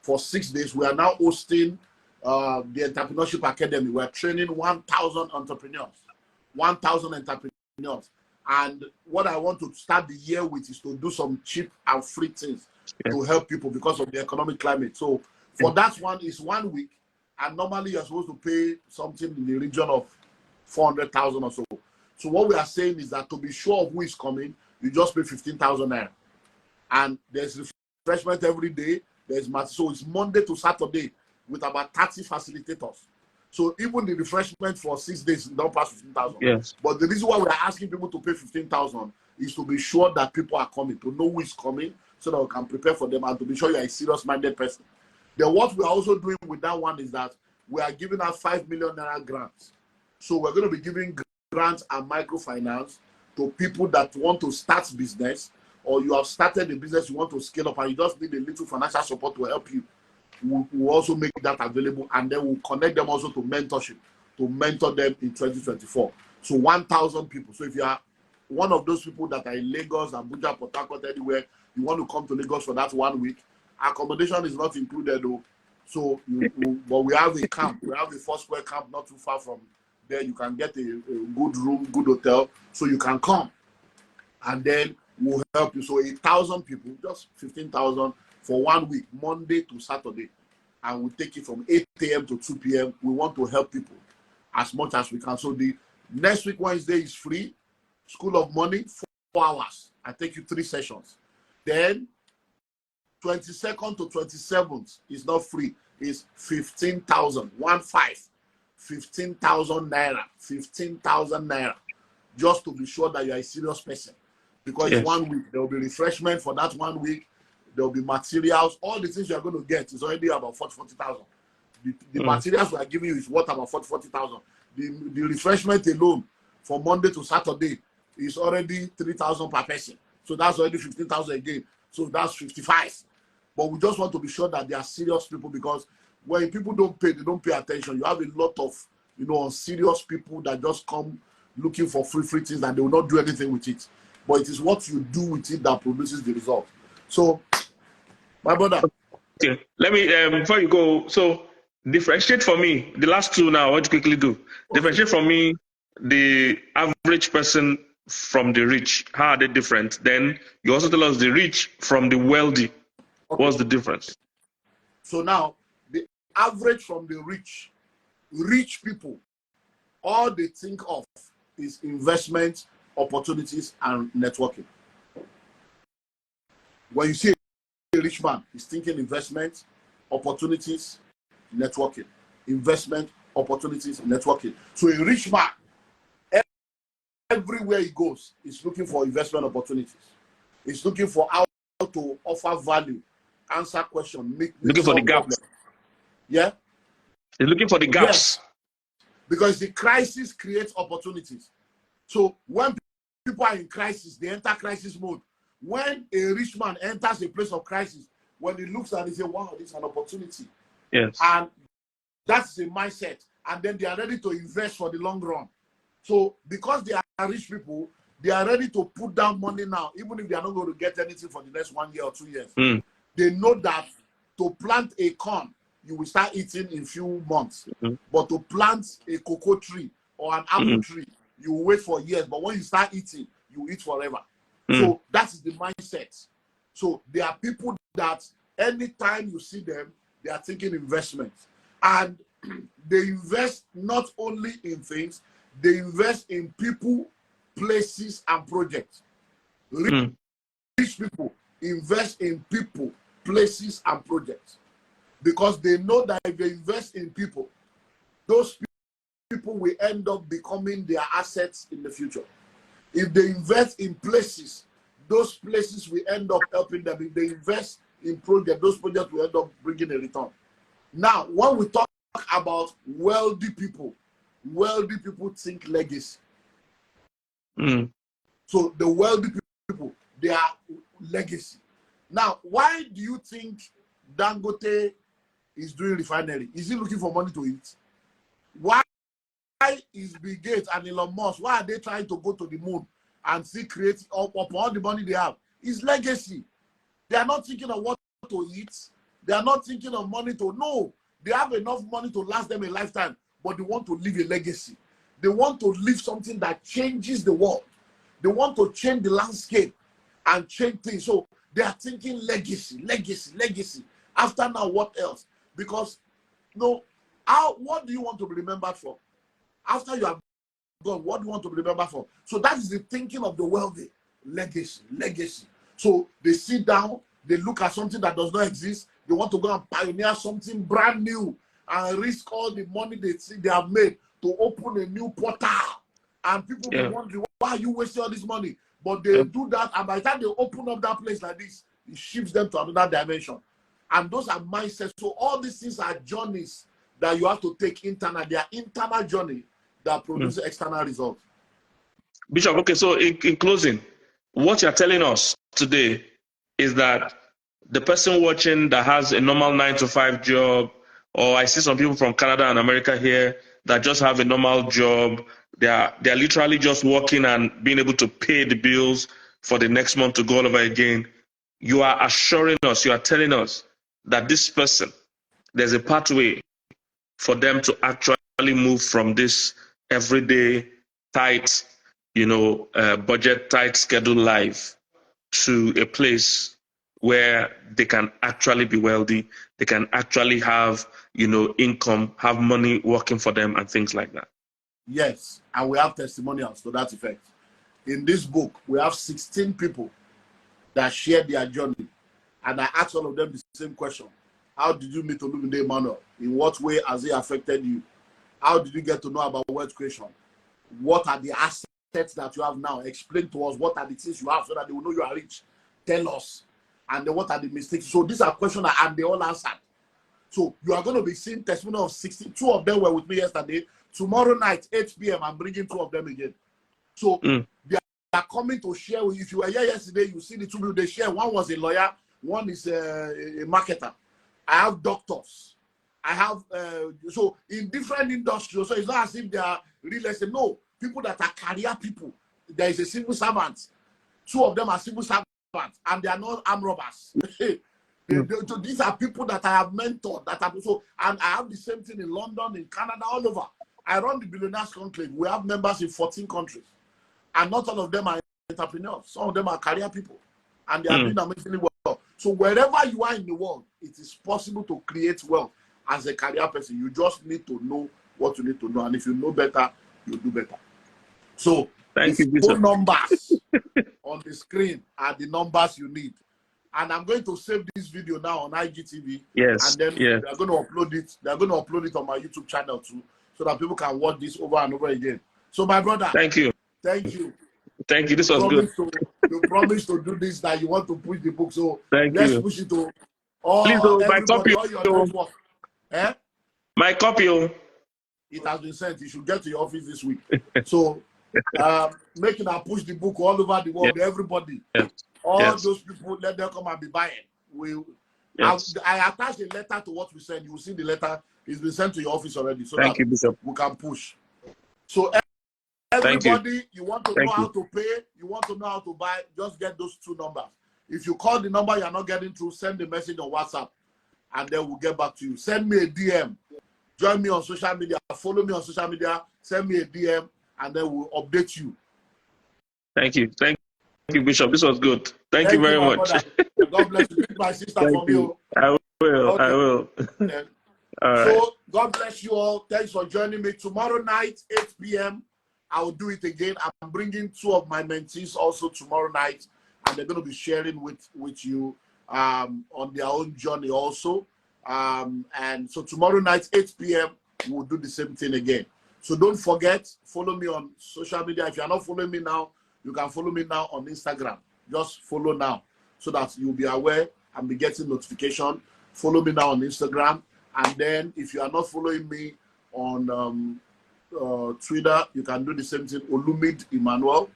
for 6 days, we are now hosting the Entrepreneurship Academy. We're training 1,000 entrepreneurs. 1,000 entrepreneurs. And what I want to start the year with is to do some cheap and free things to help people because of the economic climate. So for that one is 1 week, and normally you're supposed to pay something in the region of 400,000 or so. So what we are saying is that to be sure of who is coming, you just pay 15,000 naira. And there's refreshment every day. There's so it's Monday to Saturday with about 30 facilitators. So even the refreshment for 6 days don't pass 15,000. Yes. But the reason why we are asking people to pay 15,000 is to be sure that people are coming, to know who is coming, so that we can prepare for them, and to be sure you're a serious-minded person. Then what we are also doing with that one is that we are giving out 5 million naira grants. So we're going to be giving grants and microfinance to people that want to start business, or you have started a business, you want to scale up, and you just need a little financial support to help you. We'll also make that available, and then we'll connect them also to mentorship, to mentor them in 2024. So 1,000 people. So if you are one of those people that are in Lagos, Abuja, Port Harcourt, anywhere, you want to come to Lagos for that 1 week, accommodation is not included though. So, but we have a camp. We have a Foursquare camp not too far from there. You can get a good room, good hotel, so you can come, and then we'll help you. So 1,000 people, just 15,000 for 1 week, Monday to Saturday, and we'll take it from 8 a.m. to 2 p.m. We want to help people as much as we can. So the next week, Wednesday, is free. School of Money, 4 hours. I take you 3 sessions. Then 22nd to 27th is not free. It's 15,000, 15,000 naira, 15,000 naira, just to be sure that you are a serious person. Because it's 1 week. There will be refreshment for that 1 week. there will be materials. All the things you are going to get is already about 40,000. The materials we are giving you is worth about 40,000. The refreshment alone for Monday to Saturday is already 3,000 per person. So that's already 15,000 again. So that's 55. But we just want to be sure that they are serious people, because when people don't pay, they don't pay attention. You have a lot of, serious people that just come looking for free things and they will not do anything with it. But it is what you do with it that produces the result. So, my brother. Okay, let me, before you go, so differentiate for me, the last two now, I want to quickly do. Okay. Differentiate for me the average person from the rich. How are they different? Then you also tell us the rich from the wealthy. Okay. What's the difference? So now, the average from the rich people, all they think of is investment, opportunities, and networking. When you say a rich man, he's thinking investment, opportunities, networking. Investment, opportunities, networking. So a rich man, everywhere he goes, is looking for investment opportunities. He's looking for how to offer value, answer questions, looking for the gaps. Yeah? He's looking for the gaps. Yes. Because the crisis creates opportunities. So when people are in crisis, they enter crisis mode. When a rich man enters a place of crisis, when he looks at it, he says, wow, this is an opportunity. Yes. And that's the mindset. And then they are ready to invest for the long run. So because they are rich people, they are ready to put down money now, even if they are not going to get anything for the next 1 year or 2 years. They know that to plant a corn, you will start eating in few months. But to plant a cocoa tree or an apple tree, you will wait for years. But when you start eating, you eat forever. So that is the mindset. So there are people that anytime you see them, they are thinking investment. And they invest not only in things, they invest in people, places, and projects. Rich people invest in people, places, and projects. Because they know that if they invest in people, those people will end up becoming their assets in the future. If they invest in places, those places will end up helping them. If they invest in projects, those projects will end up bringing a return. Now, when we talk about wealthy people think legacy. So the wealthy people, they are legacy. Now, why do you think Dangote is doing refinery? Is he looking for money to eat? Why is Bill Gates and Elon Musk, why are they trying to go to the moon and see create up all the money they have? It's legacy. They are not thinking of what to eat. They are not thinking of money to know. They have enough money to last them a lifetime, but they want to leave a legacy. They want to leave something that changes the world. They want to change the landscape and change things. So they are thinking legacy, legacy, legacy. After now, what else? Because what do you want to be remembered for? After you have gone, what do you want to be remembered for? So that is the thinking of the wealthy. Legacy, legacy. So they sit down, they look at something that does not exist. They want to go and pioneer something brand new and risk all the money they have made to open a new portal. And people be wondering, why are you wasting all this money? But they do that, and by the time they open up that place like this, it shifts them to another dimension. And those are mindsets. So all these things are journeys that you have to take internal. They are internal journey that produce external results. Bishop, okay, so in closing, what you're telling us today is that the person watching that has a normal 9-to-5 job, or I see some people from Canada and America here that just have a normal job, they're literally just working and being able to pay the bills for the next month to go all over again. You are assuring us, you are telling us that this person, there's a pathway for them to actually move from this everyday tight, budget tight schedule life to a place where they can actually be wealthy, they can actually have, income, have money working for them and things like that. Yes, and we have testimonials to that effect. In this book, we have 16 people that shared their journey. And I asked all of them the same question. How did you meet Olumide Emmanuel? In what way has it affected you? How did you get to know about wealth creation? What are the assets that you have now? Explain to us what are the things you have so that they will know you are rich. Tell us. and then what are the mistakes. So these are questions and they all answered. So you are going to be seeing testimony of 62 of them were with me yesterday. Tomorrow night, 8 p.m., I'm bringing 2 of them again. So they are coming to share with you. If you were here yesterday, you see the 2 people they share. One was a lawyer, one is a marketer. I have doctors. I have, so in different industries. So it's not as if they are real estate. No, people that are career people. There is a civil servant. 2 of them are civil servants, and they are not armed robbers. These are people that I have mentored, that are so, and I have the same thing in London, in Canada, all over. I run the Billionaires Conclave. We have members in 14 countries, and not all of them are entrepreneurs. Some of them are career people, and they are doing amazingly well. So wherever you are in the world, it is possible to create wealth as a career person. You just need to know what you need to know, and if you know better, you do better. So the phone numbers on the screen are the numbers you need. And I'm going to save this video now on IGTV. Yes. And then they're going to upload it. They're going to upload it on my YouTube channel too, so that people can watch this over and over again. So my brother, thank you. Thank you. Thank you. This was good. You promised to do this, that you want to push the book. So let's push it to all, please, everybody, my copy, all your network. Eh? My copy. It has been sent. You should get to your office this week. So making her push the book all over the world, everybody. All those people, let them come and be buying. I attached a letter to what we sent. You will see the letter. It's been sent to your office already, so that we can push. So everybody, you want to know how to pay, you want to know how to buy, just get those 2 numbers. If you call the number you're not getting through, send a message on WhatsApp, and then we'll get back to you. Send me a DM. Join me on social media. Follow me on social media. Send me a DM, and then we'll update you. Thank you. Thank you, Bishop. This was good. Thank you very much. God bless you. My sister from you. I will. Okay. I will. All right. So God bless you all. Thanks for joining me. Tomorrow night, 8 p.m., I will do it again. I'm bringing 2 of my mentees also tomorrow night, and they're going to be sharing with you on their own journey also. And so tomorrow night, 8 p.m., we'll do the same thing again. So don't forget, follow me on social media. If you're not following me now, you can follow me now on Instagram. Just follow now so that you'll be aware and be getting notification. Follow me now on Instagram. And then if you are not following me on Twitter, you can do the same thing, Olumide Emmanuel.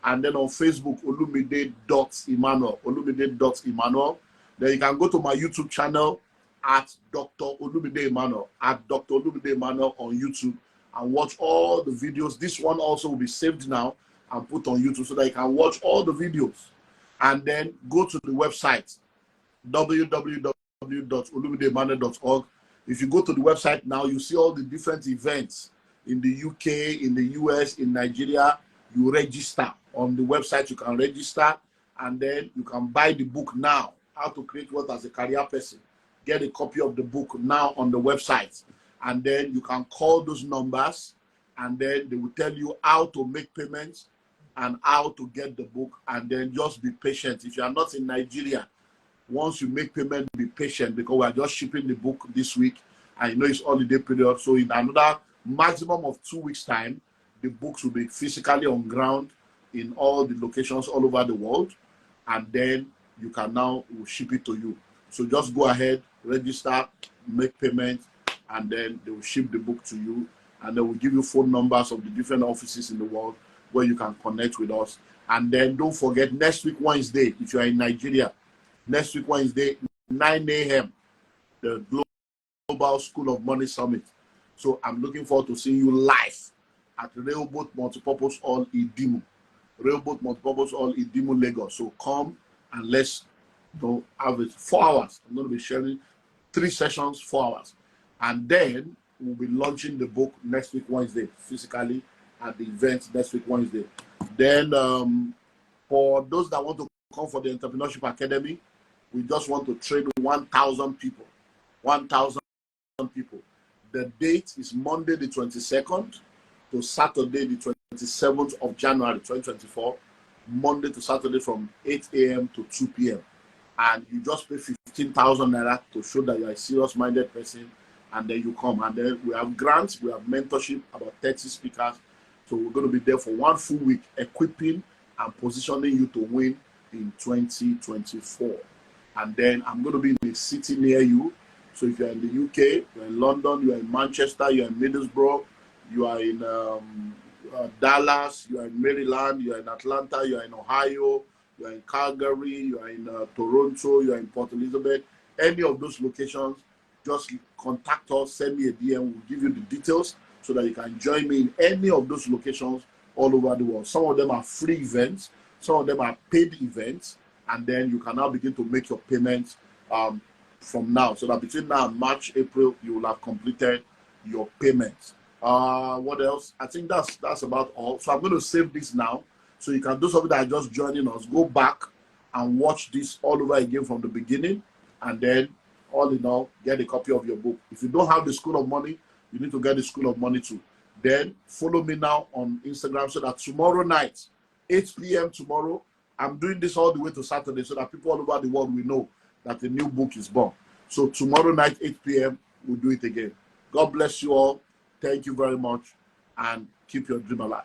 And then on Facebook, Olumide.Emmanuel. Olumide.Emmanuel. Then you can go to my YouTube channel at Dr. Olumide Emmanuel, at Dr. Olumide Emmanuel on YouTube, and watch all the videos. This one also will be saved now and put on YouTube so that you can watch all the videos. And then go to the website, www.olumideemmanuel.org. If you go to the website now, you see all the different events in the UK, in the US, in Nigeria. You register on the website. You can register, and then you can buy the book now, How to Create Wealth as a Career Person. Get a copy of the book now on the website, and then you can call those numbers, and then they will tell you how to make payments and how to get the book. And then just be patient. If you are not in Nigeria, once you make payment, be patient, because we are just shipping the book this week, and you know it's holiday period. So in another maximum of 2 weeks' time, the books will be physically on ground in all the locations all over the world, and then you can now ship it to you. So just go ahead, register, make payment, and then they will ship the book to you, and they will give you phone numbers of the different offices in the world where you can connect with us. And then don't forget, next week Wednesday, if you are in Nigeria, next week Wednesday, 9 a.m., the Global School of Money Summit. So I'm looking forward to seeing you live at Railboat Multipurpose Hall Idimu. Railboat Multipurpose Hall Idimu, Lagos. So come and let's have it 4 hours. I'm going to be sharing 3 sessions, 4 hours. And then we'll be launching the book next week Wednesday, physically at the event next week Wednesday. Then for those that want to come for the Entrepreneurship Academy, we just want to train 1,000 people. 1,000 people. The date is Monday the 22nd to Saturday the 27th of January 2024. Monday to Saturday from 8 a.m. to 2 p.m. And you just pay 15,000 naira to show that you're a serious-minded person, and then you come. And then we have grants, we have mentorship, about 30 speakers. So we're going to be there for 1 full week, equipping and positioning you to win in 2024. And then I'm going to be in a city near you. So if you're in the UK, you're in London, you're in Manchester, you're in Middlesbrough, you are in Dallas, you are in Maryland, you are in Atlanta, you are in Ohio, you are in Calgary, you are in Toronto, you are in Port Elizabeth, any of those locations, just contact us, send me a DM, we'll give you the details so that you can join me in any of those locations all over the world. Some of them are free events, some of them are paid events, and then you can now begin to make your payments from now, so that between now and March, April, you will have completed your payments. What else? I think that's about all. So I'm going to save this now, so you can do something that are just joining us. Go back and watch this all over again from the beginning, and then all in all, get a copy of your book. If you don't have the School of Money, you need to get the School of Money too. Then follow me now on Instagram, so that tomorrow night, 8 p.m. tomorrow, I'm doing this all the way to Saturday, so that people all over the world will know that the new book is born. So tomorrow night, 8 p.m., we'll do it again. God bless you all. Thank you very much, and keep your dream alive.